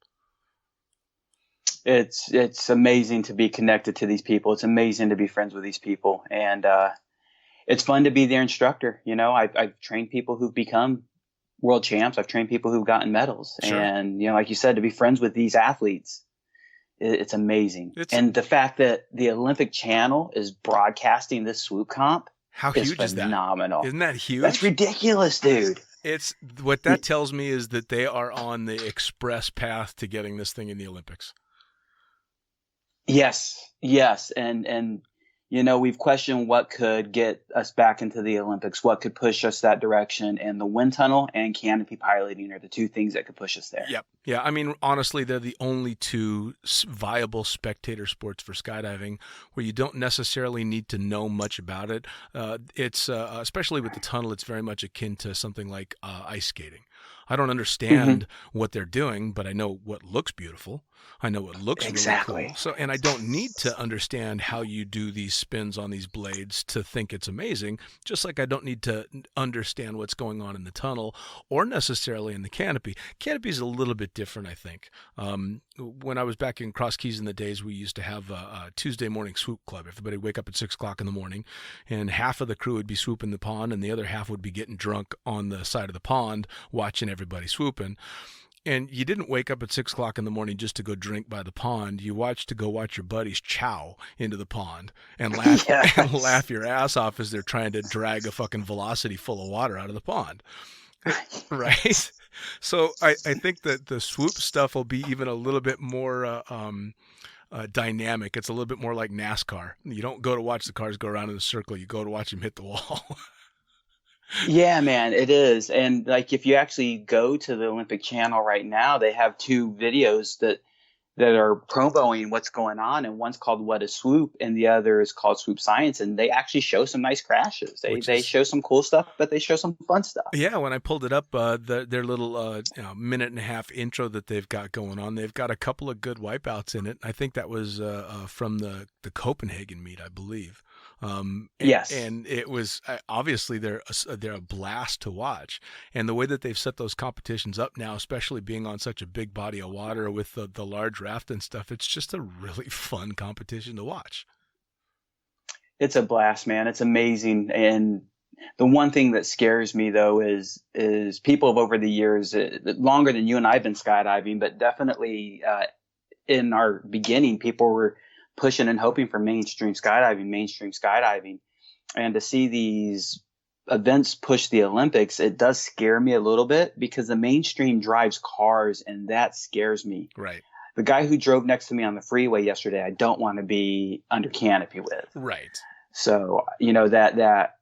Speaker 5: It's amazing to be connected to these people. It's amazing to be friends with these people. And it's fun to be their instructor. I've trained people who've become world champs. I've trained people who've gotten medals. Sure. And, like you said, to be friends with these athletes, it's amazing. And the fact that the Olympic Channel is broadcasting this swoop comp
Speaker 3: How huge is that?
Speaker 5: Phenomenal.
Speaker 3: Isn't that huge?
Speaker 5: That's ridiculous, dude.
Speaker 3: It's what that tells me is that they are on the express path to getting this thing in the Olympics.
Speaker 5: Yes. And we've questioned what could get us back into the Olympics, what could push us that direction, and the wind tunnel and canopy piloting are the two things that could push us there.
Speaker 3: Yep. Yeah. I mean, honestly, they're the only two viable spectator sports for skydiving where you don't necessarily need to know much about it. It's especially with the tunnel, it's very much akin to something like ice skating. I don't understand what they're doing, but I know what looks beautiful. I know what looks really cool. So, and I don't need to understand how you do these spins on these blades to think it's amazing, just like I don't need to understand what's going on in the tunnel or necessarily in the canopy. Canopy is a little bit different, I think. When I was back in Cross Keys in the days, we used to have a Tuesday morning swoop club. Everybody would wake up at 6 o'clock in the morning, and half of the crew would be swooping the pond, and the other half would be getting drunk on the side of the pond watching everybody swooping. And you didn't wake up at 6 o'clock in the morning just to go drink by the pond. You watched to go watch your buddies chow into the pond and laugh, and laugh your ass off as they're trying to drag a fucking velocity full of water out of the pond. Right? So I think that the swoop stuff will be even a little bit more dynamic. It's a little bit more like NASCAR. You don't go to watch the cars go around in a circle. You go to watch them hit the wall.
Speaker 5: Yeah, man, it is. And like if you actually go to the Olympic Channel right now, they have two videos that that are promoting what's going on, and one's called What is Swoop and the other is called Swoop Science, and they actually show some nice crashes. They show some cool stuff, but they show some fun stuff.
Speaker 3: Yeah, when I pulled it up, their little minute and a half intro that they've got going on, they've got a couple of good wipeouts in it. I think that was from the Copenhagen meet, I believe.
Speaker 5: Yes,
Speaker 3: and it was obviously they're a blast to watch, and the way that they've set those competitions up now, especially being on such a big body of water with the large raft and stuff, it's just a really fun competition to watch.
Speaker 5: It's a blast, man. It's amazing. And the one thing that scares me though is people have over the years, longer than you and I've been skydiving, but definitely in our beginning, people were pushing and hoping for mainstream skydiving. And to see these events push the Olympics, it does scare me a little bit because the mainstream drives cars, and that scares me.
Speaker 3: Right.
Speaker 5: The guy who drove next to me on the freeway yesterday, I don't want to be under canopy with.
Speaker 3: Right.
Speaker 5: So, that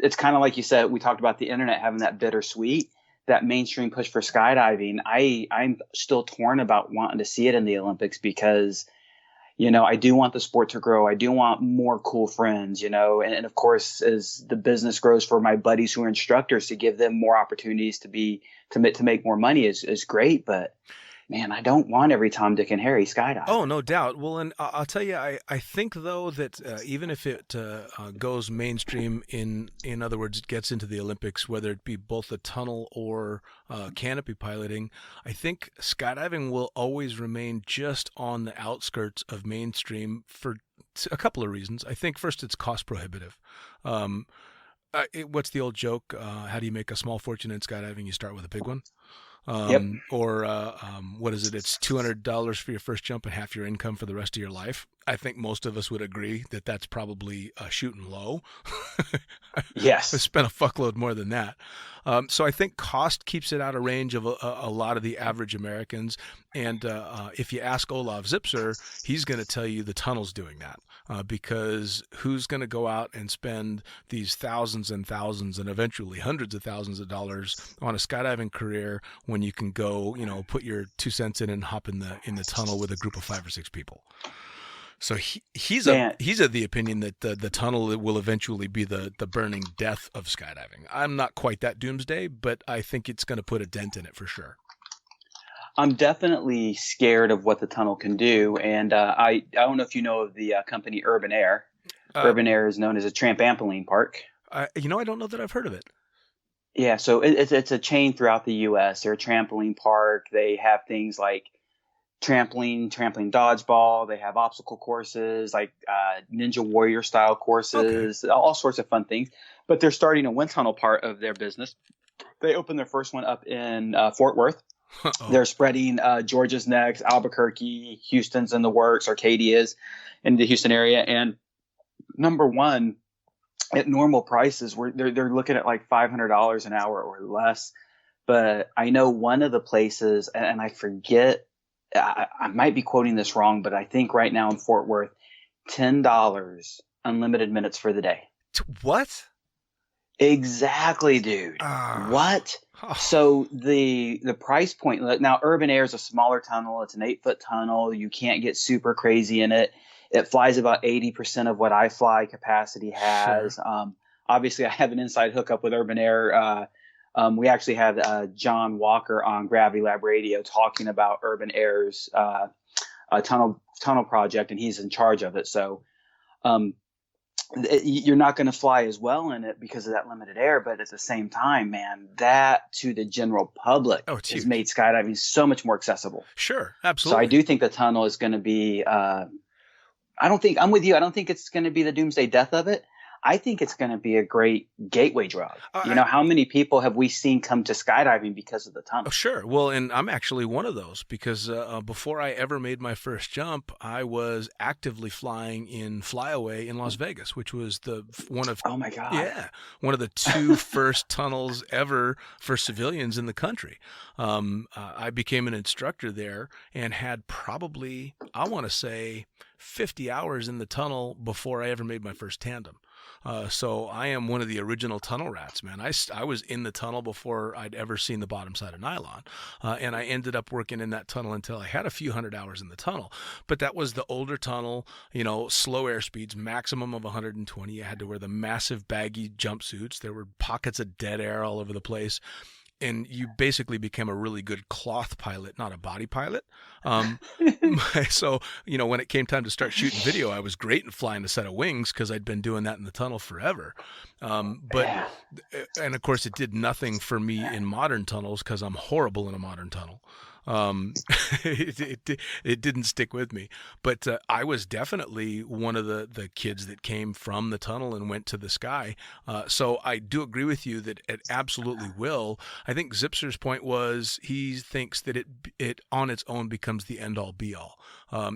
Speaker 5: it's kind of like you said, we talked about the internet having that bittersweet, that mainstream push for skydiving. I'm still torn about wanting to see it in the Olympics because I do want the sport to grow. I do want more cool friends, and of course, as the business grows for my buddies who are instructors, to give them more opportunities to make more money is great. But man, I don't want every Tom, Dick, and Harry skydive.
Speaker 3: Oh, no doubt. Well, and I'll tell you, I think though that even if it goes mainstream, in other words, it gets into the Olympics, whether it be both a tunnel or canopy piloting, I think skydiving will always remain just on the outskirts of mainstream for a couple of reasons. I think first, it's cost prohibitive. What's the old joke? How do you make a small fortune in skydiving? You start with a big one.
Speaker 5: Yep.
Speaker 3: Or what is it? It's $200 for your first jump and half your income for the rest of your life. I think most of us would agree that that's probably shooting low.
Speaker 5: Yes.
Speaker 3: I spent a fuckload more than that. So I think cost keeps it out of range of a lot of the average Americans. And if you ask Olav Zipser, he's going to tell you the tunnel's doing that. Because who's going to go out and spend these thousands and thousands and eventually hundreds of thousands of dollars on a skydiving career when you can go, put your 2 cents in and hop in the tunnel with a group of 5 or 6 people. So he's of the opinion that the tunnel will eventually be the burning death of skydiving. I'm not quite that doomsday, but I think it's going to put a dent in it for sure.
Speaker 5: I'm definitely scared of what the tunnel can do, and I don't know if you know of the company Urban Air. Urban Air is known as a trampoline park.
Speaker 3: I don't know that I've heard of it.
Speaker 5: Yeah, so it's a chain throughout the U.S. They're a trampoline park. They have things like trampoline dodgeball. They have obstacle courses, like Ninja Warrior style courses, all sorts of fun things. But they're starting a wind tunnel part of their business. They opened their first one up in Fort Worth. They're spreading Georgia's next, Albuquerque, Houston's in the works, Arcadia's in the Houston area. And number one, at normal prices, they're looking at like $500 an hour or less. But I know one of the places, and I forget, I might be quoting this wrong, but I think right now in Fort Worth, $10 unlimited minutes for the day.
Speaker 3: What?
Speaker 5: Exactly, dude. What? So the price point now, Urban Air is a smaller tunnel. It's an 8-foot tunnel. You can't get super crazy in it. It flies about 80% of what iFly capacity has. Sure. Obviously, I have an inside hookup with Urban Air. We actually had John Walker on Gravity Lab Radio talking about Urban Air's tunnel project, and he's in charge of it. So you're not going to fly as well in it because of that limited air, but at the same time, man, that to the general public has made skydiving so much more accessible.
Speaker 3: Sure, absolutely.
Speaker 5: So I do think the tunnel is going to be I'm with you. I don't think it's going to be the doomsday death of it. I think it's going to be a great gateway drug. How many people have we seen come to skydiving because of the tunnel?
Speaker 3: Oh, sure. Well, and I'm actually one of those because before I ever made my first jump, I was actively flying in Flyaway in Las Vegas, which was one of the 2 first tunnels ever for civilians in the country. I became an instructor there and had probably, I want to say, 50 hours in the tunnel before I ever made my first tandem. So I am one of the original tunnel rats, man. I was in the tunnel before I'd ever seen the bottom side of nylon. And I ended up working in that tunnel until I had a few hundred hours in the tunnel. But that was the older tunnel, slow air speeds, maximum of 120. You had to wear the massive baggy jumpsuits. There were pockets of dead air all over the place. And you basically became a really good cloth pilot, not a body pilot. So, when it came time to start shooting video, I was great in flying a set of wings because I'd been doing that in the tunnel forever. And of course, it did nothing for me in modern tunnels because I'm horrible in a modern tunnel. It didn't stick with me, but I was definitely one of the kids that came from the tunnel and went to the sky. So I do agree with you that it absolutely will. I think Zipser's point was he thinks that it on its own becomes the end all be all.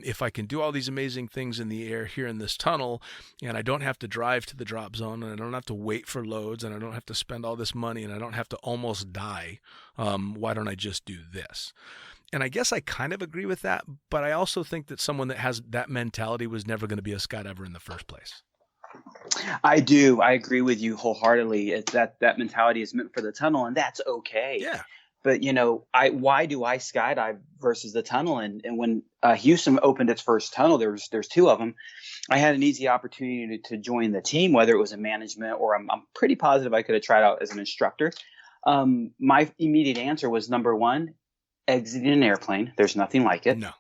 Speaker 3: If I can do all these amazing things in the air here in this tunnel, and I don't have to drive to the drop zone, and I don't have to wait for loads, and I don't have to spend all this money, and I don't have to almost die, why don't I just do this? And I guess I kind of agree with that, but I also think that someone that has that mentality was never going to be a skydiver in the first place.
Speaker 5: I do. I agree with you wholeheartedly. It's that mentality is meant for the tunnel, and that's okay.
Speaker 3: Yeah.
Speaker 5: But why do I skydive versus the tunnel? And when Houston opened its first tunnel, there's two of them. I had an easy opportunity to join the team, whether it was in management or I'm pretty positive I could have tried out as an instructor. My immediate answer was number one, exiting an airplane. There's nothing like it.
Speaker 3: No.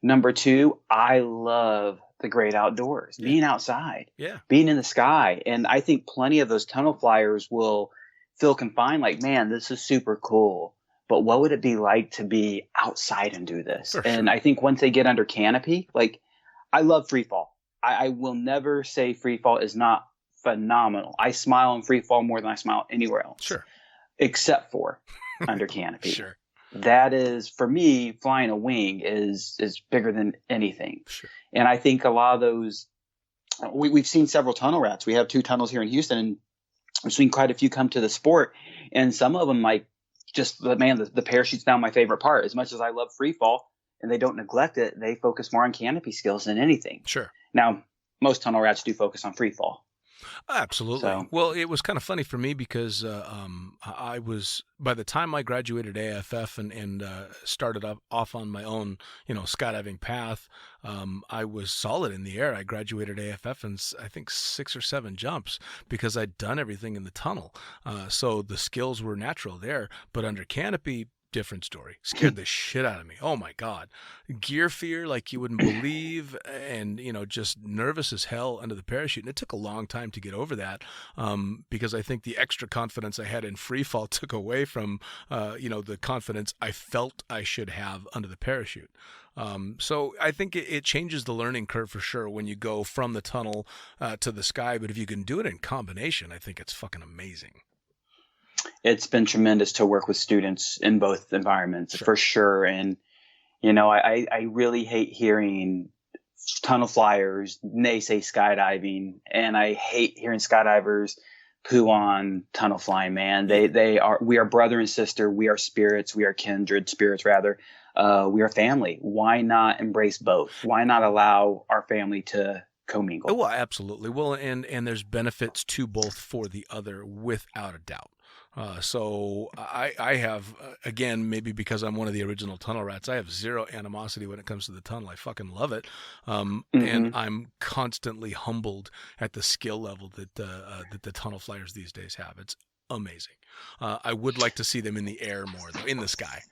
Speaker 5: Number two, I love the great outdoors, being outside, being in the sky. And I think plenty of those tunnel flyers will feel confined, like, man, this is super cool. But what would it be like to be outside and do this? And I think once they get under canopy, like, I love free fall. I will never say free fall is not phenomenal. I smile in free fall more than I smile anywhere else.
Speaker 3: Sure.
Speaker 5: Except for under canopy.
Speaker 3: Sure.
Speaker 5: That is, for me, flying a wing is bigger than anything.
Speaker 3: Sure.
Speaker 5: And I think a lot of those, we've seen several tunnel rats. We have 2 tunnels here in Houston, and we've seen quite a few come to the sport. And some of them, like, just, the parachute's now my favorite part. As much as I love free fall and they don't neglect it, they focus more on canopy skills than anything.
Speaker 3: Sure.
Speaker 5: Now, most tunnel rats do focus on free fall.
Speaker 3: Absolutely.
Speaker 5: So.
Speaker 3: Well, it was kind of funny for me because I was, by the time I graduated AFF and started off on my own, skydiving path, I was solid in the air. I graduated AFF in, I think, 6 or 7 jumps because I'd done everything in the tunnel. So the skills were natural there. But under canopy, different story. Scared the shit out of me. Oh my God. Gear fear like you wouldn't believe, and just nervous as hell under the parachute. And it took a long time to get over that, because I think the extra confidence I had in free fall took away from the confidence I felt I should have under the parachute. So I think it changes the learning curve for sure when you go from the tunnel to the sky. But if you can do it in combination, I think it's fucking amazing.
Speaker 5: It's been tremendous to work with students in both environments,
Speaker 3: Sure.
Speaker 5: for sure. And, I really hate hearing tunnel flyers naysay skydiving, and I hate hearing skydivers poo on tunnel flying, man. We are brother and sister. We are spirits. We are kindred spirits, rather. We are family. Why not embrace both? Why not allow our family to commingle?
Speaker 3: Well, absolutely. Well, and there's benefits to both for the other without a doubt. So I have, again, maybe because I'm one of the original tunnel rats, I have zero animosity when it comes to the tunnel. I fucking love it. And I'm constantly humbled at the skill level that the tunnel flyers these days have. It's amazing. I would like to see them in the air more, though, in the sky.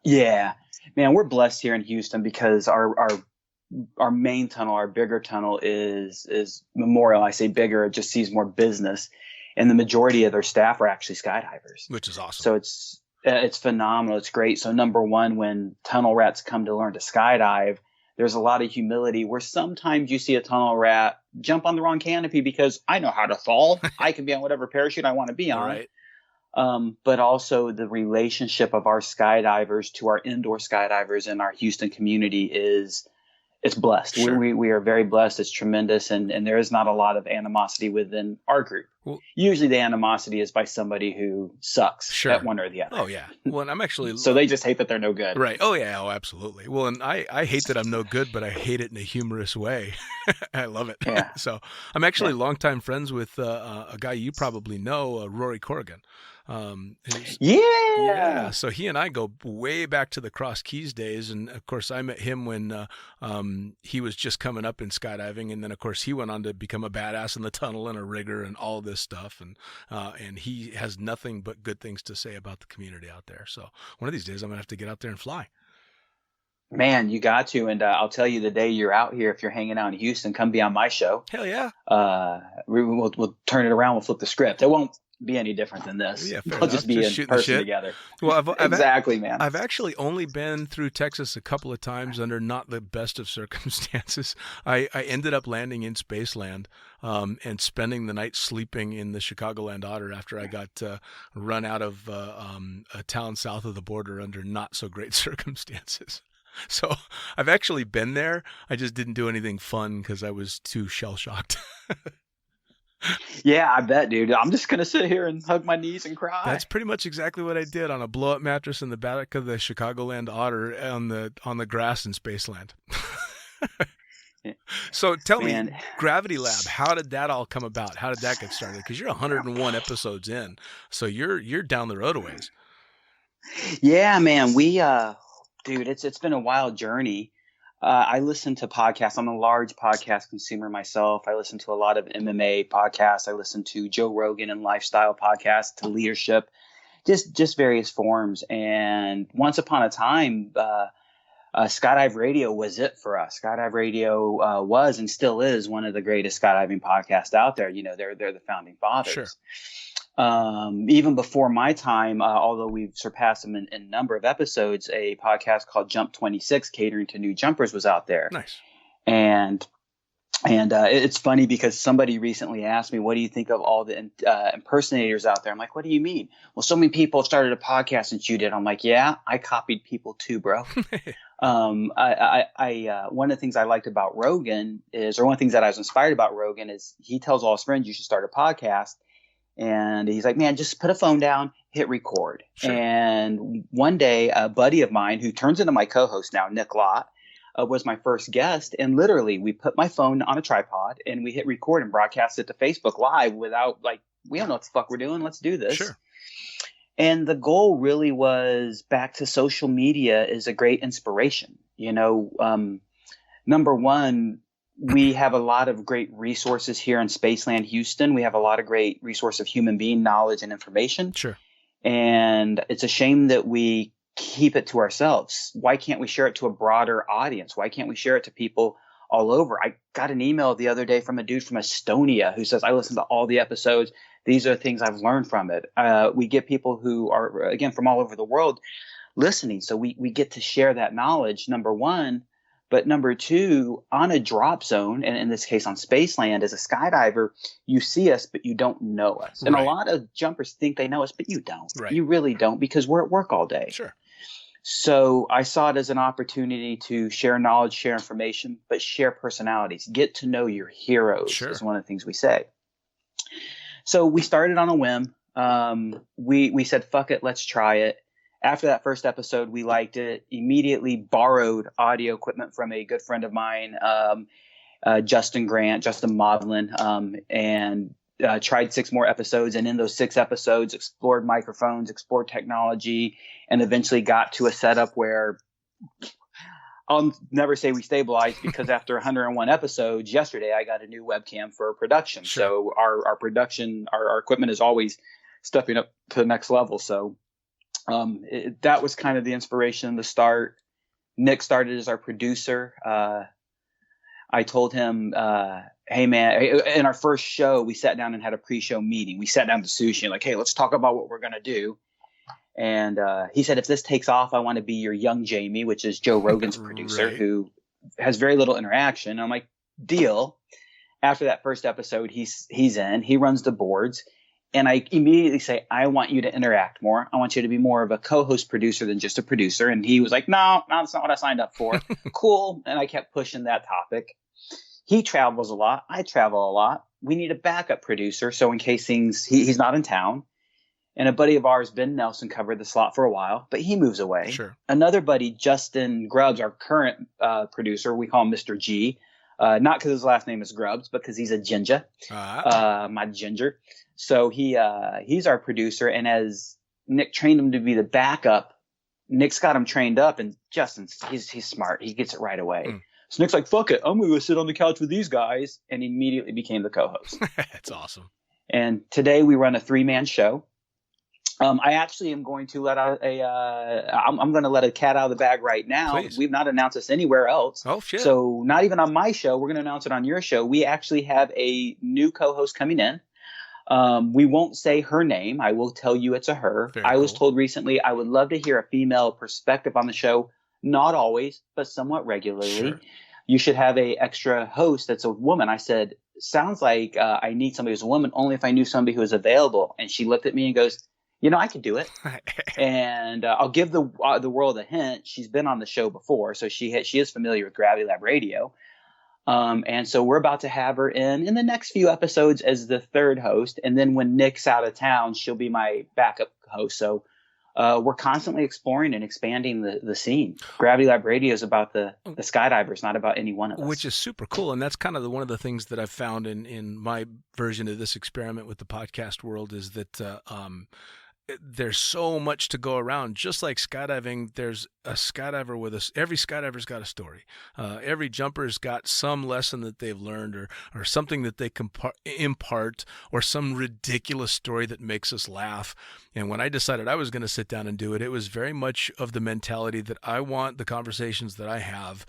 Speaker 5: Yeah, man, we're blessed here in Houston because our main tunnel, our bigger tunnel is Memorial. I say bigger, it just sees more business. And the majority of their staff are actually skydivers.
Speaker 3: Which is awesome.
Speaker 5: So it's phenomenal. It's great. So number one, when tunnel rats come to learn to skydive, there's a lot of humility where sometimes you see a tunnel rat jump on the wrong canopy because I know how to fall. I can be on whatever parachute I want to be on.
Speaker 3: Right.
Speaker 5: But also the relationship of our skydivers to our indoor skydivers in our Houston community is it's blessed.
Speaker 3: Sure.
Speaker 5: We are very blessed. It's tremendous. And there is not a lot of animosity within our group.
Speaker 3: Well,
Speaker 5: usually the animosity is by somebody who sucks
Speaker 3: Sure.
Speaker 5: at one or the other.
Speaker 3: Oh yeah. Well, and I'm actually
Speaker 5: So they just hate that they're no good.
Speaker 3: right. Oh yeah. Oh, absolutely. Well, and I hate that I'm no good, but I hate it in a humorous way. I love it.
Speaker 5: Yeah.
Speaker 3: So I'm actually longtime friends with a guy you probably know, Rory Corrigan. Yeah. So he and I go way back to the Cross Keys days, and of course I met him when he was just coming up in skydiving, and then of course he went on to become a badass in the tunnel and a rigger and all this stuff, and he has nothing but good things to say about the community out there. So one of these days I'm gonna have to get out there and fly.
Speaker 5: Man, you got to, and I'll tell you the day you're out here, if you're hanging out in Houston, come be on my show.
Speaker 3: Hell yeah.
Speaker 5: We'll turn it around. We'll flip the script. It won't be any different than this.
Speaker 3: Yeah, fair
Speaker 5: We'll just
Speaker 3: enough.
Speaker 5: be
Speaker 3: Just
Speaker 5: in
Speaker 3: shooting the
Speaker 5: person
Speaker 3: shit.
Speaker 5: together.
Speaker 3: Well,
Speaker 5: Exactly, man.
Speaker 3: I've actually only been through Texas a couple of times under not the best of circumstances. I ended up landing in Spaceland and spending the night sleeping in the Chicagoland Otter after I got run out of a town south of the border under not so great circumstances. So I've actually been there. I just didn't do anything fun because I was too shell-shocked.
Speaker 5: Yeah, I bet, dude. I'm just gonna sit here and hug my knees and cry.
Speaker 3: That's pretty much exactly what I did on a blow-up mattress in the back of the Chicagoland Otter on the grass in Spaceland. So tell me, Gravity Lab, how did that all come about? How did that get started? Because you're 101 episodes in, so you're down the road a ways.
Speaker 5: Yeah, man. Dude, it's been a wild journey. I listen to podcasts. I'm a large podcast consumer myself. I listen to a lot of MMA podcasts. I listen to Joe Rogan and lifestyle podcasts, to leadership, just various forms. And once upon a time, Skydive Radio was it for us. Skydive Radio was and still is one of the greatest skydiving podcasts out there. You know, they're the founding fathers.
Speaker 3: Sure.
Speaker 5: Even before my time, although we've surpassed them in number of episodes, a podcast called Jump 26, catering to new jumpers, was out there.
Speaker 3: Nice.
Speaker 5: And it's funny because somebody recently asked me, what do you think of all the impersonators out there? I'm like, what do you mean? Well, so many people started a podcast since you did. I'm like, yeah, I copied people too, bro. One of the things I liked about Rogan or one of the things that I was inspired about Rogan is he tells all his friends you should start a podcast. And he's like, man, just put a phone down, hit record.
Speaker 3: Sure.
Speaker 5: And one day, a buddy of mine who turns into my co-host now, Nick Lott, was my first guest. And literally, we put my phone on a tripod and we hit record and broadcast it to Facebook Live without we don't know what the fuck we're doing. Let's do this.
Speaker 3: Sure.
Speaker 5: And the goal really was back to social media is a great inspiration. You know, number one, we have a lot of great resources here in Spaceland, Houston. We have a lot of great resource of human being knowledge and information.
Speaker 3: Sure.
Speaker 5: And it's a shame that we keep it to ourselves. Why can't we share it to a broader audience? Why can't we share it to people all over? I got an email the other day from a dude from Estonia who says, I listened to all the episodes. These are the things I've learned from it. We get people who are, again, from all over the world listening. So we get to share that knowledge, number one. But number two, on a drop zone, and in this case on Spaceland, as a skydiver, you see us, but you don't know us. And
Speaker 3: Right.
Speaker 5: a lot of jumpers think they know us, but you don't.
Speaker 3: Right.
Speaker 5: You really don't, because we're at work all day.
Speaker 3: Sure.
Speaker 5: So I saw it as an opportunity to share knowledge, share information, but share personalities. Get to know your heroes
Speaker 3: Sure.
Speaker 5: is one of the things we say. So we started on a whim. We said, fuck it, let's try it. After that first episode, we liked it, immediately borrowed audio equipment from a good friend of mine, Justin Maudlin, and tried 6 more episodes. And in those 6 episodes, explored microphones, explored technology, and eventually got to a setup where I'll never say we stabilized, because after 101 episodes, yesterday I got a new webcam for production.
Speaker 3: Sure.
Speaker 5: So our production, our equipment is always stepping up to the next level. So that was kind of the inspiration to start. Nick started as our producer. I told him, hey man, in our first show, we sat down and had a pre-show meeting. We sat down to sushi and like, hey, let's talk about what we're going to do. And he said, if this takes off, I want to be your young Jamie, which is Joe Rogan's producer,
Speaker 3: Right.
Speaker 5: who has very little interaction. I'm like, deal. After that first episode, he's in, he runs the boards. And I immediately say, I want you to interact more. I want you to be more of a co-host producer than just a producer. And he was like, no, that's not what I signed up for. Cool. And I kept pushing that topic. He travels a lot. I travel a lot. We need a backup producer. So in case he's not in town. And a buddy of ours, Ben Nelson, covered the slot for a while, but he moves away.
Speaker 3: Sure.
Speaker 5: Another buddy, Justin Grubbs, our current producer, we call him Mr. G. Not because his last name is Grubbs, but because he's a ginger, my ginger. So he's our producer. And as Nick trained him to be the backup, Nick's got him trained up. And Justin, he's smart. He gets it right away. So Nick's like, fuck it. I'm going to go sit on the couch with these guys. And immediately became the co-host.
Speaker 3: That's awesome.
Speaker 5: And today we run a 3-man show. I actually am going to let out I'm going to let a cat out of the bag right now.
Speaker 3: Please.
Speaker 5: We've not announced this anywhere else.
Speaker 3: Oh, shit.
Speaker 5: So not even on my show. We're going to announce it on your show. We actually have a new co-host coming in. We won't say her name. I will tell you it's a her.
Speaker 3: Very
Speaker 5: I was
Speaker 3: cool.
Speaker 5: told recently I would love to hear a female perspective on the show. Not always, but somewhat regularly.
Speaker 3: Sure.
Speaker 5: You should have a extra host that's a woman. I said, sounds like I need somebody who's a woman only if I knew somebody who was available. And she looked at me and goes, I could do it. And I'll give the world a hint. She's been on the show before, so she is familiar with Gravity Lab Radio. And so we're about to have her in the next few episodes as the third host. And then when Nick's out of town, she'll be my backup host. So we're constantly exploring and expanding the scene. Gravity Lab Radio is about the skydivers, not about any one of us.
Speaker 3: Which is super cool. And that's kind of one of the things that I've found in my version of this experiment with the podcast world is that there's so much to go around. Just like skydiving, there's a skydiver with us. Every skydiver's got a story. Every jumper's got some lesson that they've learned or something that they can impart or some ridiculous story that makes us laugh. And when I decided I was going to sit down and do it, it was very much of the mentality that I want the conversations that I have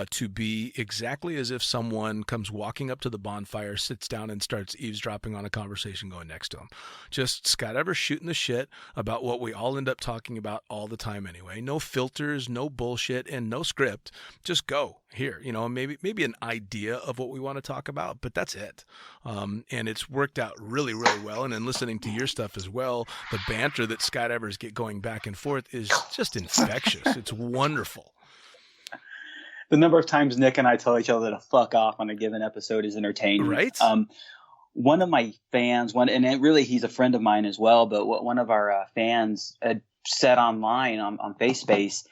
Speaker 3: to be exactly as if someone comes walking up to the bonfire, sits down and starts eavesdropping on a conversation going next to them. Just skydivers shooting the shit about what we all end up talking about all the time anyway. No filters, no bullshit, and no script. Just go here, maybe an idea of what we want to talk about, but that's it. And it's worked out really, really well. And then listening to your stuff as well, the banter that skydivers get going back and forth is just infectious. It's wonderful.
Speaker 5: The number of times Nick and I tell each other to fuck off on a given episode is entertaining.
Speaker 3: Right?
Speaker 5: One of my fans, he's a friend of mine as well, but one of our fans had said online on FaceSpace,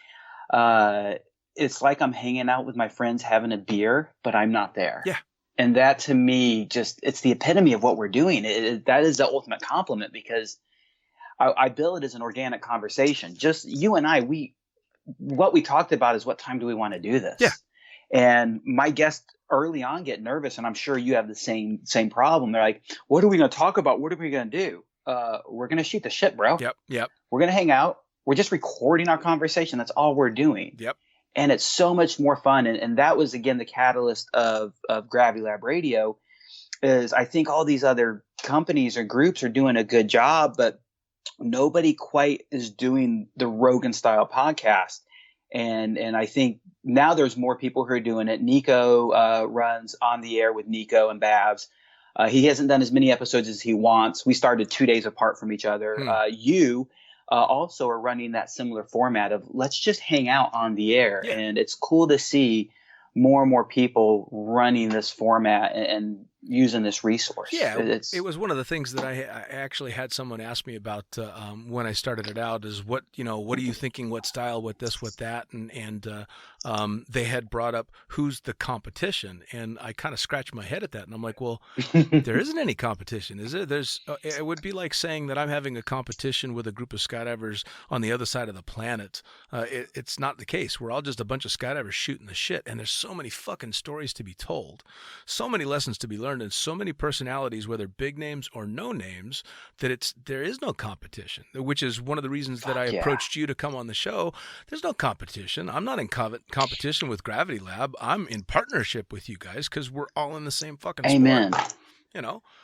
Speaker 5: it's like I'm hanging out with my friends having a beer, but I'm not there.
Speaker 3: Yeah.
Speaker 5: And that to me, it's the epitome of what we're doing. That is the ultimate compliment because I bill it as an organic conversation. Just you and I, what we talked about is what time do we want to do this?
Speaker 3: Yeah.
Speaker 5: And my guests early on get nervous, and I'm sure you have the same problem. They're like, what are we going to talk about? What are we going to do? We're going to shoot the shit, bro.
Speaker 3: Yep.
Speaker 5: We're going to hang out. We're just recording our conversation. That's all we're doing.
Speaker 3: Yep.
Speaker 5: And it's so much more fun. And that was, again, the catalyst of Gravity Lab Radio is I think all these other companies or groups are doing a good job, but nobody quite is doing the Rogan style podcast. And I think now there's more people who are doing it. Nico runs On the Air with Nico and Babs. He hasn't done as many episodes as he wants. We started 2 days apart from each other. You also are running that similar format of let's just hang out on the air.
Speaker 3: Yeah.
Speaker 5: And it's cool to see more and more people running this format and using this resource.
Speaker 3: Yeah, it was one of the things that I actually had someone ask me about when I started it out is what are you thinking, what style, what this, what that, and they had brought up who's the competition, and I kind of scratched my head at that, and I'm like, well, there isn't any competition, is there? It would be like saying that I'm having a competition with a group of skydivers on the other side of the planet. It's not the case. We're all just a bunch of skydivers shooting the shit, and there's so many fucking stories to be told, so many lessons to be learned, and so many personalities, whether big names or no names, that there is no competition, which is one of the reasons that I approached you to come on the show. There's no competition. I'm not in competition with Gravity Lab. I'm in partnership with you guys because we're all in the same fucking
Speaker 5: Amen.
Speaker 3: sport.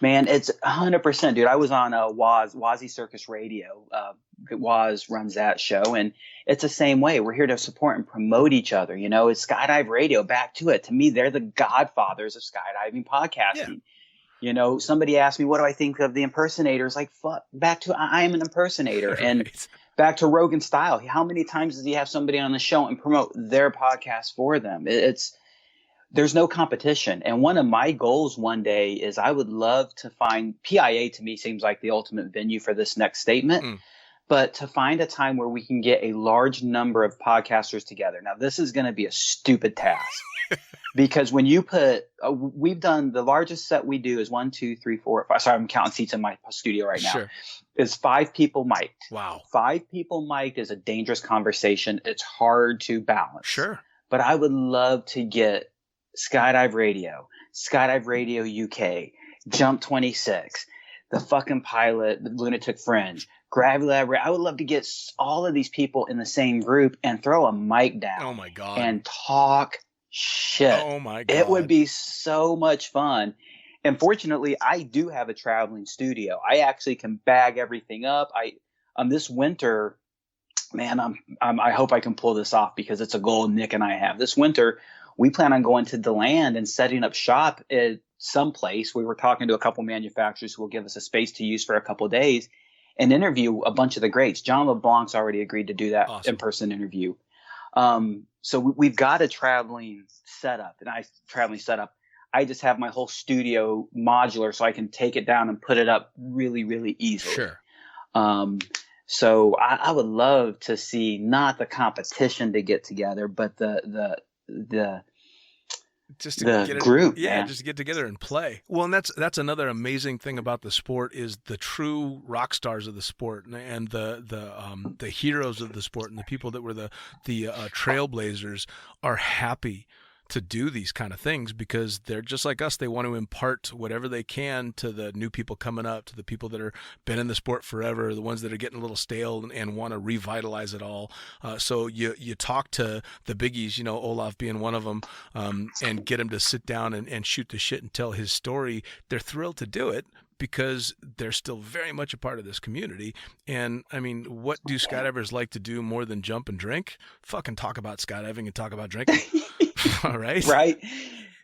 Speaker 5: Man, it's 100%, dude. I was on Wazzy Circus Radio. Waz runs that show, and it's the same way. We're here to support and promote each other. It's Skydive Radio. Back to it. To me, they're the godfathers of skydiving podcasting. You know, somebody asked me, what do I think of the impersonators? Like, fuck, back to I am an impersonator.
Speaker 3: Right.
Speaker 5: And back to Rogan style. How many times does he have somebody on the show and promote their podcast for them? There's no competition. And one of my goals one day is I would love to find PIA. To me seems like the ultimate venue for this next statement. But to find a time where we can get a large number of podcasters together. Now, this is going to be a stupid task because when you put, we've done the largest set we do is 1, 2, 3, 4, 5. Sorry, I'm counting seats in my studio right now.
Speaker 3: Sure.
Speaker 5: Is 5 people mic'd.
Speaker 3: Wow.
Speaker 5: 5 people mic'd is a dangerous conversation. It's hard to balance.
Speaker 3: Sure.
Speaker 5: But I would love to get Skydive Radio UK, Jump 26, the fucking pilot, the Lunatic Fringe, Gravity Lab. I would love to get all of these people in the same group and throw a mic down.
Speaker 3: Oh my God.
Speaker 5: And talk shit.
Speaker 3: Oh my God.
Speaker 5: It would be so much fun. And fortunately, I do have a traveling studio. I actually can bag everything up. This winter, man, I hope I can pull this off because it's a goal Nick and I have. This winter, we plan on going to DeLand and setting up shop at some place. We were talking to a couple manufacturers who will give us a space to use for a couple of days and interview a bunch of the greats. John LeBlanc's already agreed to do that in-person interview. So we've got a traveling setup. I just have my whole studio modular so I can take it down and put it up really, really easily.
Speaker 3: Sure.
Speaker 5: So I would love to see not the competition to get together, but the
Speaker 3: just to get
Speaker 5: group,
Speaker 3: just to get together and play. Well, and that's another amazing thing about the sport is the true rock stars of the sport and the heroes of the sport and the people that were the trailblazers are happy to do these kind of things because they're just like us. They want to impart whatever they can to the new people coming up, to the people that are been in the sport forever, the ones that are getting a little stale and want to revitalize it all. So you talk to the biggies, Olaf being one of them, and get him to sit down and shoot the shit and tell his story. They're thrilled to do it because they're still very much a part of this community. And I mean, what do skydivers like to do more than jump and drink? Fucking talk about skydiving and talk about drinking. All right.
Speaker 5: Right.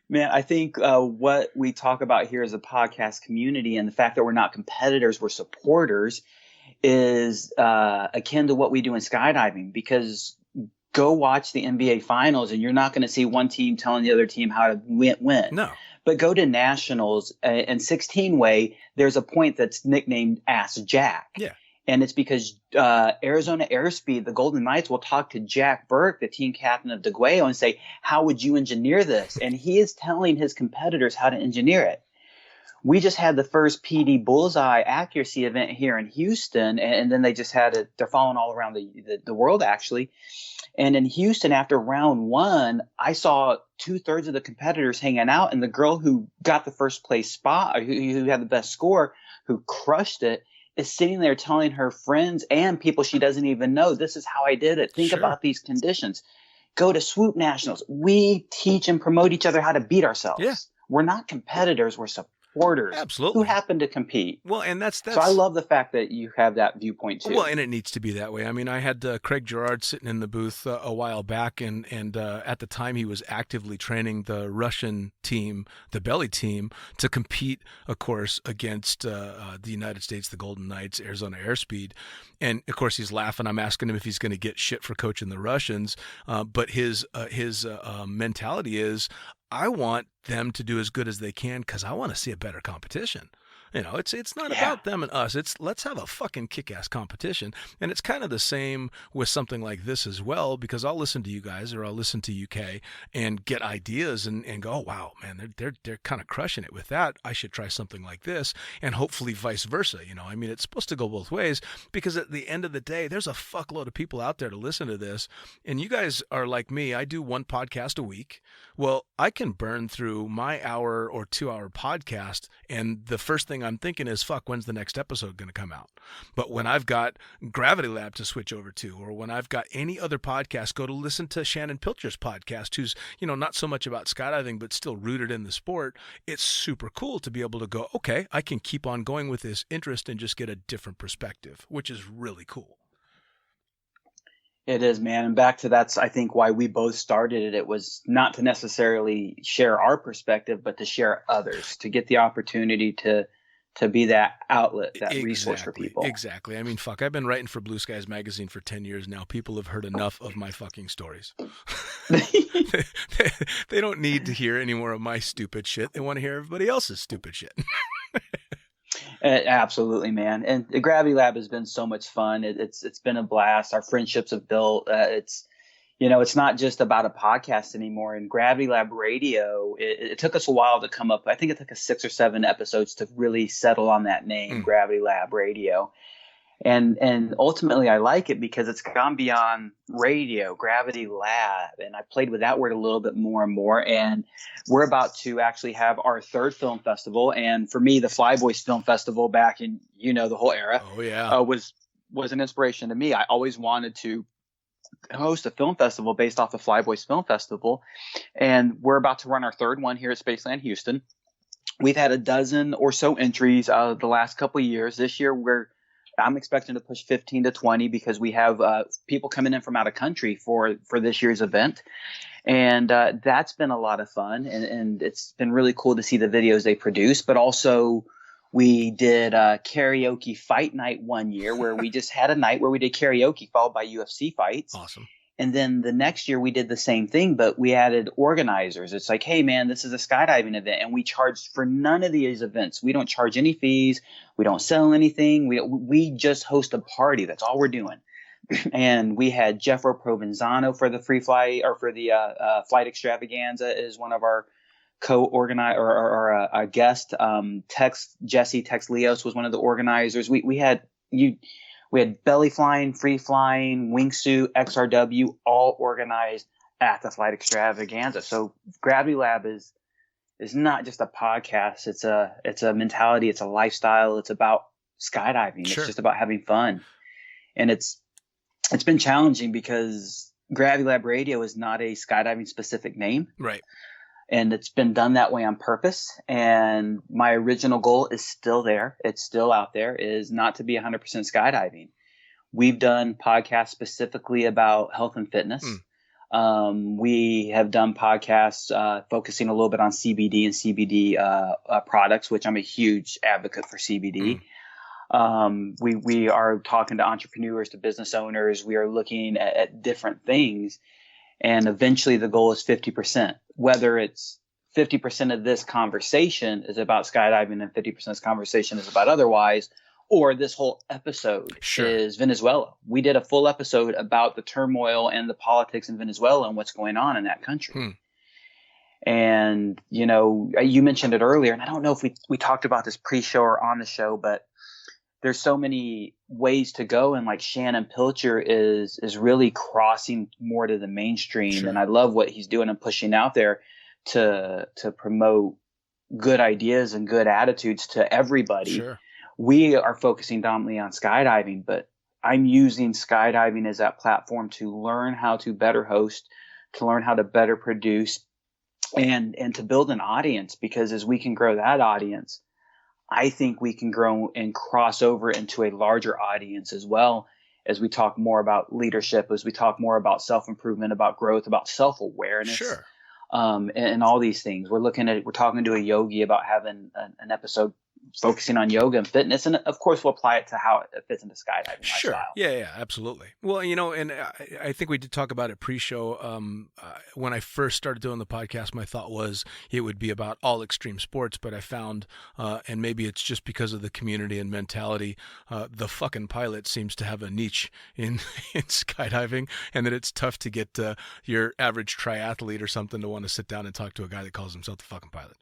Speaker 5: Man, I think what we talk about here as a podcast community and the fact that we're not competitors, we're supporters is akin to what we do in skydiving, because go watch the NBA finals and you're not going to see one team telling the other team how to win.
Speaker 3: No.
Speaker 5: But go to nationals and 16 way, there's a point that's nicknamed Ask Jack.
Speaker 3: Yeah.
Speaker 5: And it's because Arizona Airspeed, the Golden Knights, will talk to Jack Burke, the team captain of DeGuayo, and say, how would you engineer this? And he is telling his competitors how to engineer it. We just had the first PD Bullseye accuracy event here in Houston, and then they just had it. They're following all around the world, actually. And in Houston, after round 1, I saw 2/3 of the competitors hanging out, and the girl who got the first place spot, or who had the best score, who crushed it, is sitting there telling her friends and people she doesn't even know, this is how I did it. Think about these conditions. Go to Swoop Nationals. We teach and promote each other how to beat ourselves.
Speaker 3: Yeah.
Speaker 5: We're not competitors. We're supporters.
Speaker 3: Absolutely.
Speaker 5: Who happen to compete.
Speaker 3: Well, and that's
Speaker 5: so I love the fact that you have that viewpoint too.
Speaker 3: Well, and it needs to be that way. I mean, I had Craig Gerard sitting in the booth a while back, and at the time he was actively training the Russian team, the Belly team, to compete, of course, against the United States, the Golden Knights, Arizona Airspeed. And of course, he's laughing. I'm asking him if he's going to get shit for coaching the Russians, but his mentality is, I want them to do as good as they can because I want to see a better competition. It's not about them and us. It's let's have a fucking kick-ass competition. And it's kind of the same with something like this as well, because I'll listen to you guys or I'll listen to UK and get ideas and go, oh, wow, man, they're kind of crushing it with that. I should try something like this, and hopefully vice versa. I mean, it's supposed to go both ways, because at the end of the day, there's a fuckload of people out there to listen to this. And you guys are like me. I do one podcast a week. Well, I can burn through my hour or 2-hour podcast, and the first thing I'm thinking is, fuck, when's the next episode going to come out? But when I've got Gravity Lab to switch over to, or when I've got any other podcast, go to listen to Shannon Pilcher's podcast, who's, not so much about skydiving, but still rooted in the sport. It's super cool to be able to go, okay, I can keep on going with this interest and just get a different perspective, which is really cool.
Speaker 5: It is, man. And back to that's, I think, why we both started it. It was not to necessarily share our perspective, but to share others, to get the opportunity to be that outlet, that resource for people.
Speaker 3: Exactly. I mean, fuck, I've been writing for Blue Skies Magazine for 10 years now. People have heard enough of my fucking stories. They don't need to hear any more of my stupid shit. They want to hear everybody else's stupid shit.
Speaker 5: Absolutely, man. And the Gravity Lab has been so much fun. It's been a blast. Our friendships have built. It's not just about a podcast anymore. And Gravity Lab Radio, it took us a while to come up. I think it took us 6 or 7 episodes to really settle on that name, Gravity Lab Radio. And ultimately, I like it because it's gone beyond radio, Gravity Lab. And I played with that word a little bit more and more. And we're about to actually have our 3rd film festival. And for me, the Flyboys Film Festival back in, the whole era was an inspiration to me. I always wanted to host a film festival based off the Flyboys Film Festival. And we're about to run our 3rd one here at Spaceland Houston. We've had a dozen or so entries the last couple of years. This year, I'm expecting to push 15 to 20 because we have people coming in from out of country for this year's event. And that's been a lot of fun. And it's been really cool to see the videos they produce. But also we did karaoke fight night one year where we just had a night where we did karaoke followed by UFC fights.
Speaker 3: Awesome.
Speaker 5: And then the next year we did the same thing, but we added organizers. It's like, hey, man, this is a skydiving event. And we charged for none of these events. We don't charge any fees. We don't sell anything. We just host a party. That's all we're doing. And we had Jeffro Provenzano for the free fly or for the flight extravaganza is one of our co-organize or a guest. Jesse Tex Leos was one of the organizers. We had belly flying, free flying, wingsuit, XRW, all organized at the flight extravaganza. So Gravity Lab is not just a podcast. It's a mentality. It's a lifestyle. It's about skydiving.
Speaker 3: Sure.
Speaker 5: It's just about having fun. And it's been challenging because Gravity Lab Radio is not a skydiving specific name.
Speaker 3: Right.
Speaker 5: And it's been done that way on purpose. And my original goal is still there. It's still out there, is not to be 100% skydiving. We've done podcasts specifically about health and fitness. We have done podcasts focusing a little bit on CBD and CBD products, which I'm a huge advocate for CBD. We are talking to entrepreneurs, to business owners. We are looking at different things. And eventually the goal is 50%, whether it's 50% of this conversation is about skydiving and 50% of this conversation is about otherwise, or this whole episode is Venezuela. We did a full episode about the turmoil and the politics in Venezuela and what's going on in that country. And, you mentioned it earlier, and I don't know if we talked about this pre-show or on the show, but there's so many ways to go. And like Shannon Pilcher is really crossing more to the mainstream. And I love what he's doing and pushing out there to promote good ideas and good attitudes to everybody. We are focusing dominantly on skydiving, but I'm using skydiving as that platform to learn how to better host, to learn how to better produce, and to build an audience, because as we can grow that audience, I think we can grow and cross over into a larger audience as well, as we talk more about leadership, as we talk more about self-improvement, about growth, about self-awareness, and all these things. We're talking to a yogi about having an episode focusing on yoga and fitness. And of course, we'll apply it to how it fits into skydiving lifestyle.
Speaker 3: Yeah, absolutely. Well, and I think we did talk about it pre-show. When I first started doing the podcast, my thought was it would be about all extreme sports, but I found, and maybe it's just because of the community and mentality, the fucking pilot seems to have a niche in skydiving, and that it's tough to get your average triathlete or something to want to sit down and talk to a guy that calls himself the fucking pilot.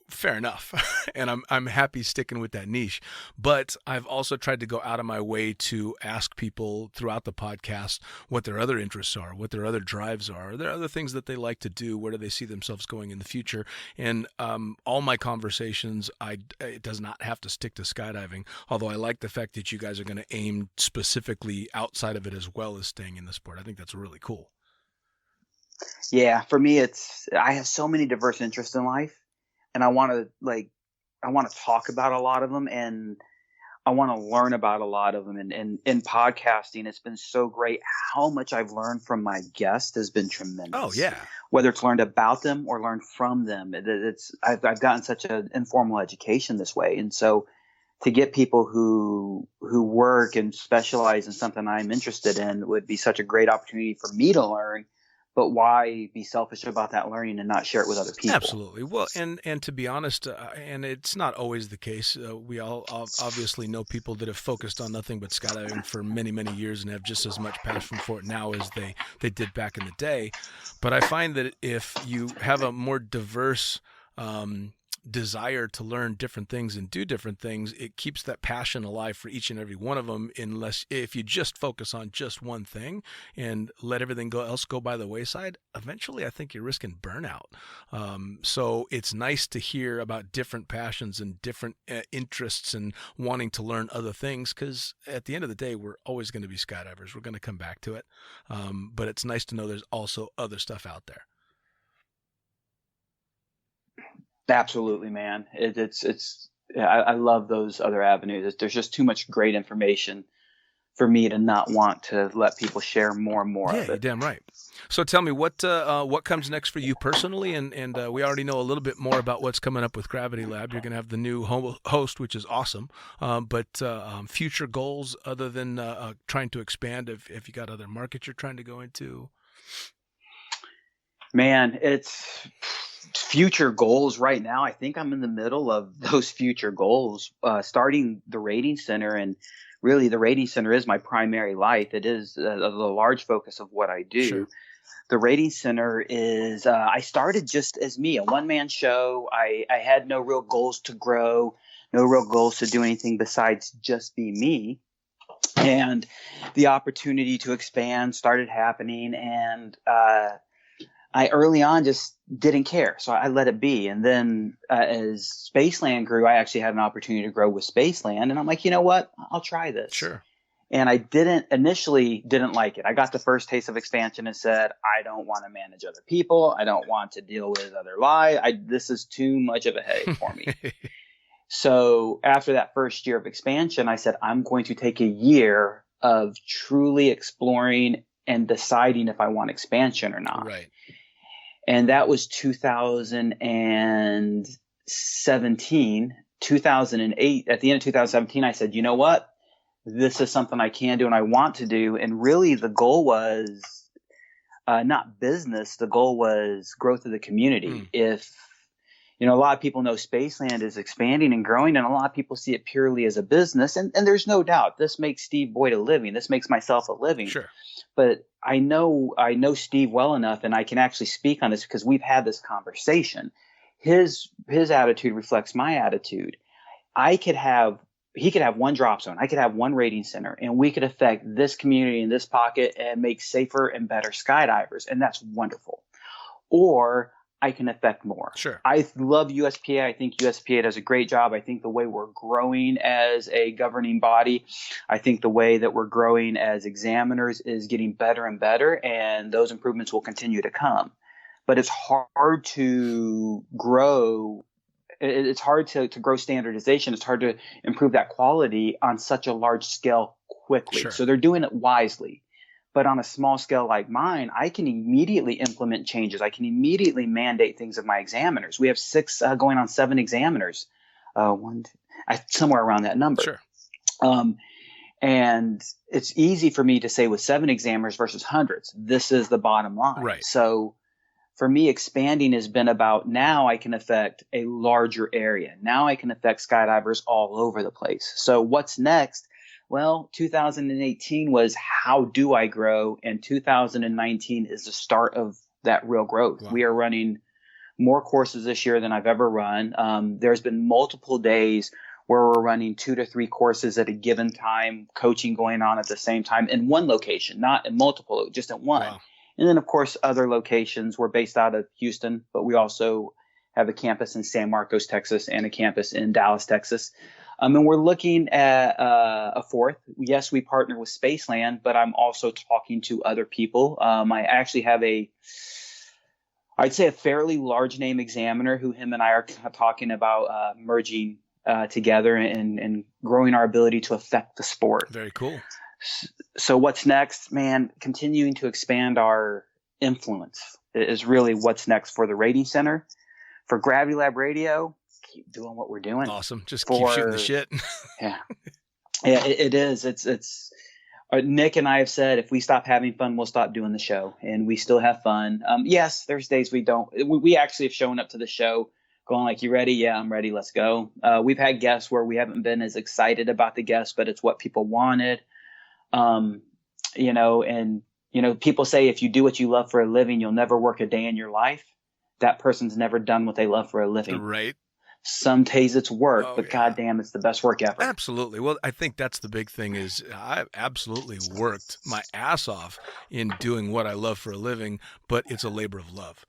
Speaker 3: Fair enough. And I'm happy sticking with that niche. But I've also tried to go out of my way to ask people throughout the podcast what their other interests are, what their other drives are. Are there other things that they like to do? Where do they see themselves going in the future? And all my conversations, it does not have to stick to skydiving, although I like the fact that you guys are going to aim specifically outside of it as well as staying in the sport. I think that's really cool.
Speaker 5: Yeah, for me, I have so many diverse interests in life. And I want to talk about a lot of them. And I want to learn about a lot of them. And in podcasting, it's been so great. How much I've learned from my guests has been tremendous.
Speaker 3: Oh, yeah.
Speaker 5: Whether it's learned about them or learned from them, I've gotten such an informal education this way. And so to get people who work and specialize in something I'm interested in would be such a great opportunity for me to learn. But why be selfish about that learning and not share it with other people?
Speaker 3: Absolutely. Well, and to be honest, and it's not always the case. We all obviously know people that have focused on nothing but skydiving for many, many years and have just as much passion for it now as they did back in the day. But I find that if you have a more diverse desire to learn different things and do different things, it keeps that passion alive for each and every one of them. Unless if you just focus on just one thing and let everything else go by the wayside, eventually I think you're risking burnout. So it's nice to hear about different passions and different interests and wanting to learn other things, because at the end of the day, we're always going to be skydivers. We're going to come back to it. But it's nice to know there's also other stuff out there.
Speaker 5: Absolutely, man. I love those other avenues. There's just too much great information for me to not want to let people share more and more of it.
Speaker 3: Yeah, you're damn right. So tell me, what comes next for you personally? And we already know a little bit more about what's coming up with Gravity Lab. You're going to have the new host, which is awesome. But future goals other than trying to expand, if you got other markets you're trying to go into?
Speaker 5: Man, it's future goals right now. I think I'm in the middle of those future goals, starting the Rating Center. And really, the Rating Center is my primary life. It is the large focus of what I do.
Speaker 3: Sure.
Speaker 5: The Rating Center is, I started just as me, a one-man show. I had no real goals to grow, no real goals to do anything besides just be me. And the opportunity to expand started happening. And I early on just didn't care. So I let it be. And then as Spaceland grew, I actually had an opportunity to grow with Spaceland. And I'm like, you know what? I'll try this.
Speaker 3: Sure.
Speaker 5: And I initially didn't like it. I got the first taste of expansion and said, I don't want to manage other people. I don't want to deal with other lives. This is too much of a headache for me. So after that first year of expansion, I said, I'm going to take a year of truly exploring and deciding if I want expansion or not.
Speaker 3: Right.
Speaker 5: And that was 2017, 2008. At the end of 2017, I said, you know what? This is something I can do and I want to do. And really the goal was not business. The goal was growth of the community. If, a lot of people know Spaceland is expanding and growing, and a lot of people see it purely as a business. And there's no doubt this makes Steve Boyd a living. This makes myself a living.
Speaker 3: Sure.
Speaker 5: But I know Steve well enough, and I can actually speak on this because we've had this conversation. His attitude reflects my attitude. He could have one drop zone. I could have one rating center, and we could affect this community in this pocket and make safer and better skydivers. And that's wonderful. Or I can affect more.
Speaker 3: Sure.
Speaker 5: I love USPA. I think USPA does a great job. I think the way we're growing as a governing body, I think the way that we're growing as examiners is getting better and better, and those improvements will continue to come. But it's hard to grow. It's hard to grow standardization. It's hard to improve that quality on such a large scale quickly.
Speaker 3: Sure.
Speaker 5: So they're doing it wisely. But on a small scale like mine, I can immediately implement changes. I can immediately mandate things of my examiners. We have 6 going on 7 examiners, somewhere around that number.
Speaker 3: Sure.
Speaker 5: And it's easy for me to say with 7 examiners versus hundreds, this is the bottom line.
Speaker 3: Right.
Speaker 5: So for me, expanding has been about now I can affect a larger area. Now I can affect skydivers all over the place. So what's next? Well, 2018 was how do I grow? And 2019 is the start of that real growth.
Speaker 3: Wow.
Speaker 5: We are running more courses this year than I've ever run. There's been multiple days where we're running 2 to 3 courses at a given time, coaching going on at the same time in one location, not in multiple, just at one.
Speaker 3: Wow.
Speaker 5: And then, of course, other locations. We're based out of Houston, but we also have a campus in San Marcos, Texas, and a campus in Dallas, Texas. And we're looking at a 4th. Yes, we partner with Spaceland, but I'm also talking to other people. I actually have I'd say a fairly large name examiner who him and I are talking about merging together and growing our ability to affect the sport.
Speaker 3: Very cool.
Speaker 5: So what's next, man? Continuing to expand our influence is really what's next for the Rating Center. For Gravity Lab Radio, keep doing what we're doing.
Speaker 3: Awesome. Just keep shooting the shit.
Speaker 5: Yeah. Yeah, it is. It's Nick and I have said if we stop having fun, we'll stop doing the show, and we still have fun. Yes, there's days we don't. We actually have shown up to the show going like, "You ready? Yeah, I'm ready. Let's go." We've had guests where we haven't been as excited about the guests, but it's what people wanted. People say if you do what you love for a living, you'll never work a day in your life. That person's never done what they love for a living.
Speaker 3: Right.
Speaker 5: Some days it's work, but goddamn, it's the best work ever.
Speaker 3: Absolutely. Well, I think that's the big thing is I've absolutely worked my ass off in doing what I love for a living, but it's a labor of love.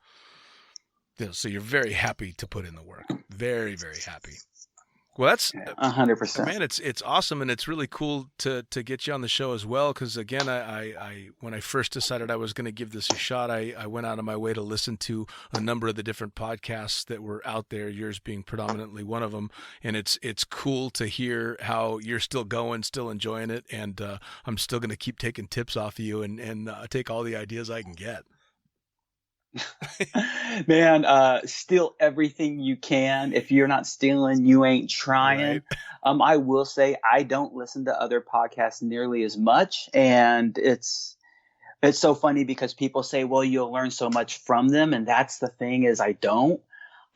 Speaker 3: So you're very happy to put in the work. Very, very happy. Well, that's
Speaker 5: 100%.
Speaker 3: Man, it's awesome, and it's really cool to get you on the show as well. Because again, I when I first decided I was going to give this a shot, I went out of my way to listen to a number of the different podcasts that were out there. Yours being predominantly one of them, and it's cool to hear how you're still going, still enjoying it, and I'm still going to keep taking tips off of you and take all the ideas I can get.
Speaker 5: Man, steal everything you can. If you're not stealing, you ain't trying. Right. I will say I don't listen to other podcasts nearly as much, and it's so funny because people say, well, you'll learn so much from them, and that's the thing is I don't.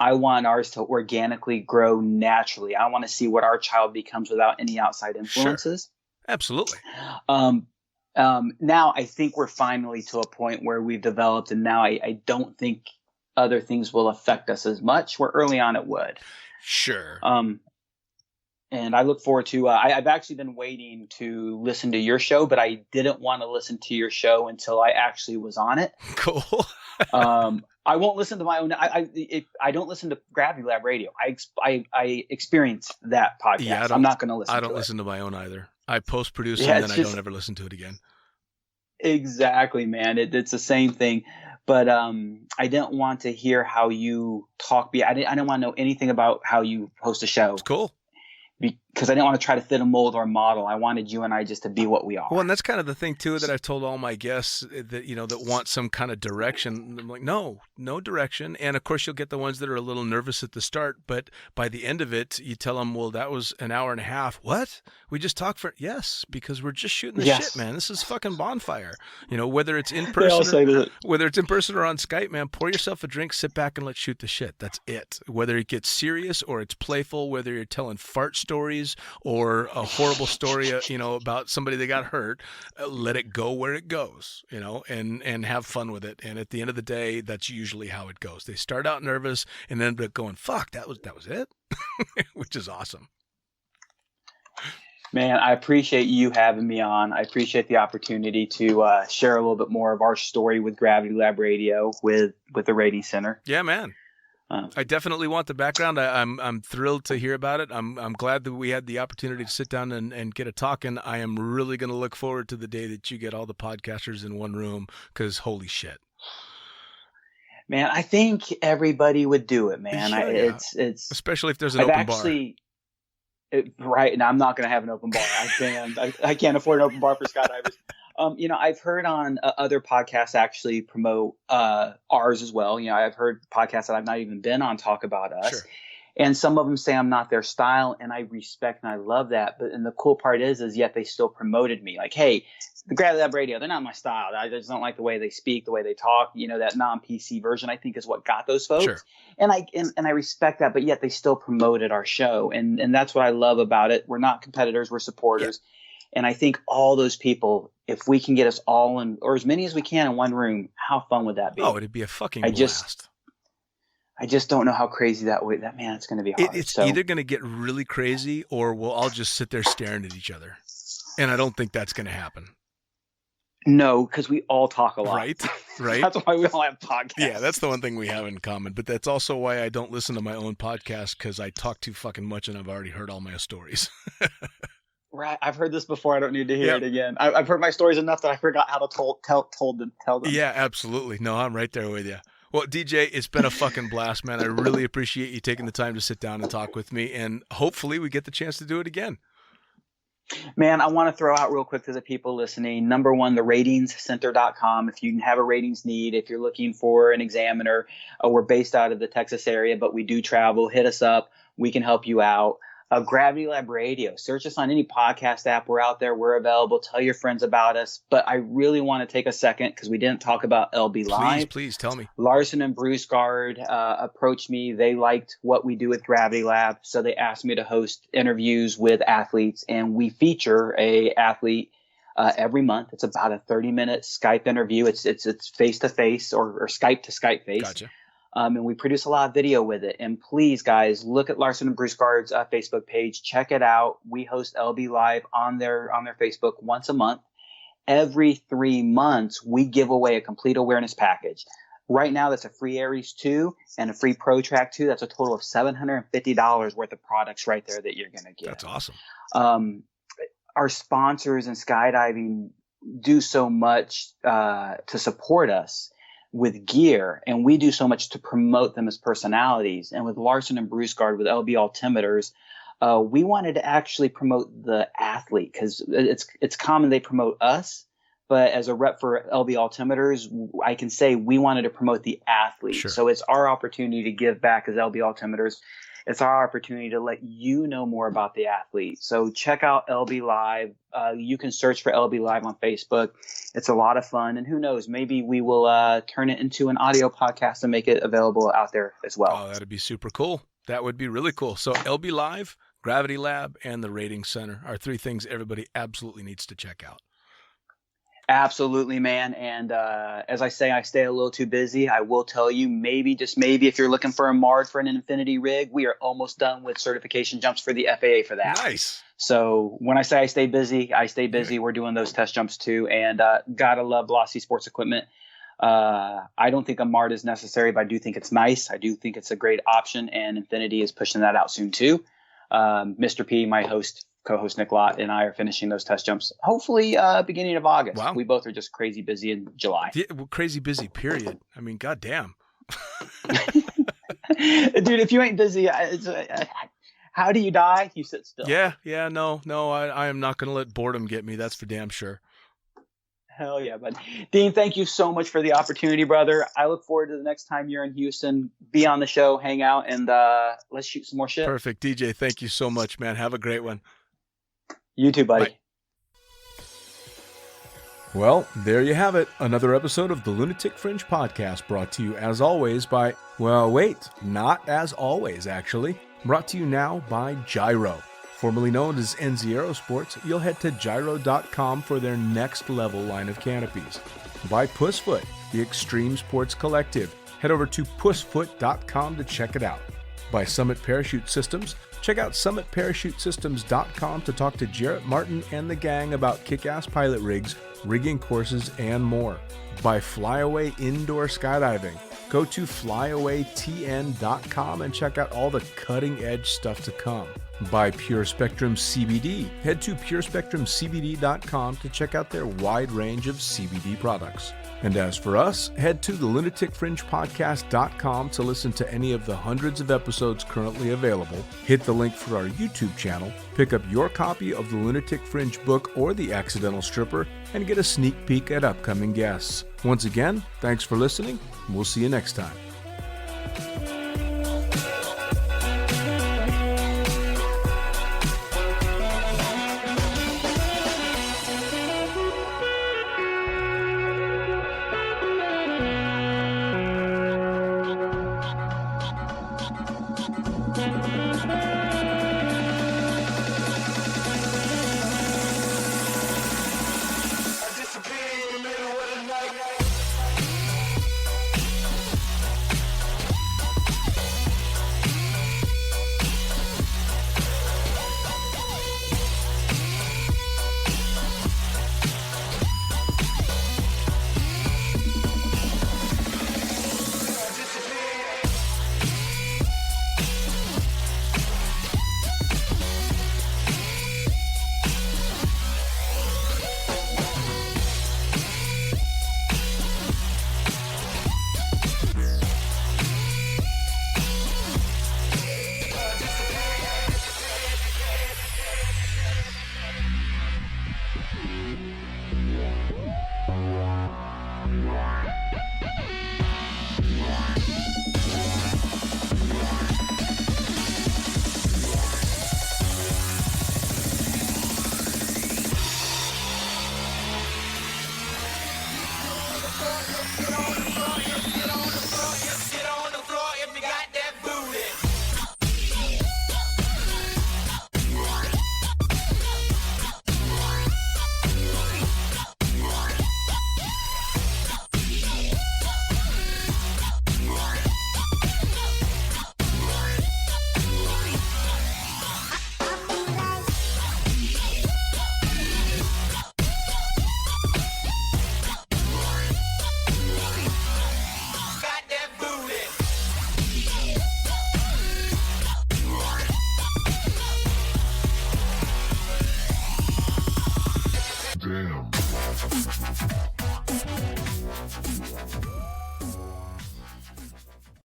Speaker 5: I want ours to organically grow naturally. I want to see what our child becomes without any outside influences.
Speaker 3: Sure. Absolutely.
Speaker 5: Now I think we're finally to a point where we've developed, and now I don't think other things will affect us as much. Where early on it would.
Speaker 3: Sure.
Speaker 5: And I look forward to. I've actually been waiting to listen to your show, but I didn't want to listen to your show until I actually was on it.
Speaker 3: Cool.
Speaker 5: I won't listen to my own. I don't listen to Gravity Lab Radio. I experienced that podcast. Yeah, I'm not going to listen.
Speaker 3: I don't listen to my own either. I post-produce and then I don't ever listen to it again.
Speaker 5: Exactly, man. It's the same thing. But I didn't want to hear how you talk. I didn't want to know anything about how you host a show.
Speaker 3: It's cool.
Speaker 5: Because I didn't want to try to fit a mold or a model. I wanted you and I just to be what we are.
Speaker 3: Well, and that's kind of the thing too that I've told all my guests that that want some kind of direction. I'm like, no direction. And of course, you'll get the ones that are a little nervous at the start, but by the end of it, you tell them, well, that was an hour and a half. What? We just talked for because we're just shooting the shit, man. This is fucking bonfire. Whether it's in person, whether it's in person or on Skype, man. Pour yourself a drink, sit back, and let's shoot the shit. That's it. Whether it gets serious or it's playful, whether you're telling fart stories or a horrible story, about somebody that got hurt, let it go where it goes, and have fun with it. And at the end of the day, that's usually how it goes. They start out nervous and then end up going, fuck, that was it, which is awesome.
Speaker 5: Man, I appreciate you having me on. I appreciate the opportunity to share a little bit more of our story with Gravity Lab Radio with the Rating Center.
Speaker 3: Yeah, man. I definitely want the background. I'm thrilled to hear about it. I'm glad that we had the opportunity to sit down and get a talk. And I am really going to look forward to the day that you get all the podcasters in one room, because holy shit.
Speaker 5: Man, I think everybody would do it, man.
Speaker 3: Sure,
Speaker 5: It's
Speaker 3: especially if there's an open bar.
Speaker 5: Right, and I'm not going to have an open bar. I can't afford an open bar for skydivers. I've heard on other podcasts actually promote ours as well. I've heard podcasts that I've not even been on talk about us. Sure. And some of them say I'm not their style, and I respect and I love that. And the cool part is yet they still promoted me. Like, hey, the Gravity Lab Radio, they're not my style. I just don't like the way they speak, the way they talk. That non-PC version, I think, is what got those folks. Sure. And I respect that, but yet they still promoted our show. And that's what I love about it. We're not competitors, we're supporters. Yeah. And I think all those people, if we can get us all in, or as many as we can in one room, how fun would that be?
Speaker 3: Oh, it'd be a fucking blast.
Speaker 5: I just don't know how crazy it's going to be hard.
Speaker 3: It's either going to get really crazy or we'll all just sit there staring at each other. And I don't think that's going to happen.
Speaker 5: No, because we all talk a lot.
Speaker 3: Right.
Speaker 5: That's why we all have podcasts.
Speaker 3: Yeah, that's the one thing we have in common. But that's also why I don't listen to my own podcast, because I talk too fucking much and I've already heard all my stories.
Speaker 5: Right. I've heard this before. I don't need to hear it again. I've heard my stories enough that I forgot how to tell them.
Speaker 3: Yeah, absolutely. No, I'm right there with you. Well, DJ, it's been a fucking blast, man. I really appreciate you taking the time to sit down and talk with me, and hopefully we get the chance to do it again.
Speaker 5: Man, I want to throw out real quick to the people listening. Number one, theratingscenter.com. If you have a ratings need, if you're looking for an examiner, we're based out of the Texas area, but we do travel. Hit us up. We can help you out. Gravity Lab Radio. Search us on any podcast app. We're out there. We're available. Tell your friends about us. But I really want to take a second because we didn't talk about LB Live.
Speaker 3: Please tell me.
Speaker 5: Larson and Bruce Guard approached me. They liked what we do with Gravity Lab, so they asked me to host interviews with athletes, and we feature a athlete every month. It's about a 30-minute Skype interview. It's face-to-face or Skype-to-Skype face.
Speaker 3: Gotcha.
Speaker 5: And we produce a lot of video with it. And please, guys, look at Larson and Bruce Guard's Facebook page. Check it out. We host LB Live on their Facebook once a month. Every 3 months, we give away a complete awareness package. Right now, that's a free Aries 2 and a free Pro Track 2. That's a total of $750 worth of products right there that you're going to get.
Speaker 3: That's awesome.
Speaker 5: Our sponsors in skydiving do so much to support us with gear, and we do so much to promote them as personalities. And with Larson and Bruce Guard, with LB Altimeters, we wanted to actually promote the athlete because it's common they promote us, but as a rep for LB Altimeters, I can say we wanted to promote the athlete.
Speaker 3: Sure.
Speaker 5: So it's our opportunity to give back as LB Altimeters. It's our opportunity to let you know more about the athlete. So check out LB Live. You can search for LB Live on Facebook. It's a lot of fun. And who knows, maybe we will turn it into an audio podcast and make it available out there as well.
Speaker 3: Oh, that'd be super cool. That would be really cool. So LB Live, Gravity Lab, and the Rating Center are 3 things everybody absolutely needs to check out.
Speaker 5: Absolutely, man. And as I say, I stay a little too busy. I will tell you, maybe, just maybe, if you're looking for a MARD for an infinity rig, we are almost done with certification jumps for the FAA for that.
Speaker 3: Nice.
Speaker 5: So when I say I stay busy, I stay busy. We're doing those test jumps too. And gotta love Velocity Sports Equipment. I don't think a MARD is necessary, but I do think it's nice. I do think it's a great option, and Infinity is pushing that out soon too. Mr. P, my co-host Nick Lott, and I are finishing those test jumps hopefully beginning of August.
Speaker 3: Wow.
Speaker 5: We both are just crazy busy in July.
Speaker 3: Yeah, well, crazy busy, period. I mean, goddamn.
Speaker 5: Dude, if you ain't busy, how do you die? You sit still.
Speaker 3: Yeah, no, I am not going to let boredom get me. That's for damn sure.
Speaker 5: Hell yeah, bud. Dean, thank you so much for the opportunity, brother. I look forward to the next time you're in Houston. Be on the show, hang out, and let's shoot some more shit.
Speaker 3: Perfect. DJ, thank you so much, man. Have a great one.
Speaker 5: You too, buddy.
Speaker 3: Bye. Well, there you have it. Another episode of the Lunatic Fringe podcast, brought to you as always by, well, wait, not as always, actually. Brought to you now by Gyro. Formerly known as NZ Aerosports, you'll head to gyro.com for their next level line of canopies. By Pussfoot, the Extreme Sports Collective. Head over to pussfoot.com to check it out. By Summit Parachute Systems, check out summitparachutesystems.com to talk to Jarrett Martin and the gang about kick-ass pilot rigs, rigging courses, and more. By Flyaway Indoor Skydiving, go to flyawaytn.com and check out all the cutting-edge stuff to come. By Pure Spectrum CBD, head to purespectrumcbd.com to check out their wide range of CBD products. And as for us, head to the lunaticfringepodcast.com to listen to any of the hundreds of episodes currently available, hit the link for our YouTube channel, pick up your copy of the Lunatic Fringe book or The Accidental Stripper, and get a sneak peek at upcoming guests. Once again, thanks for listening, and we'll see you next time.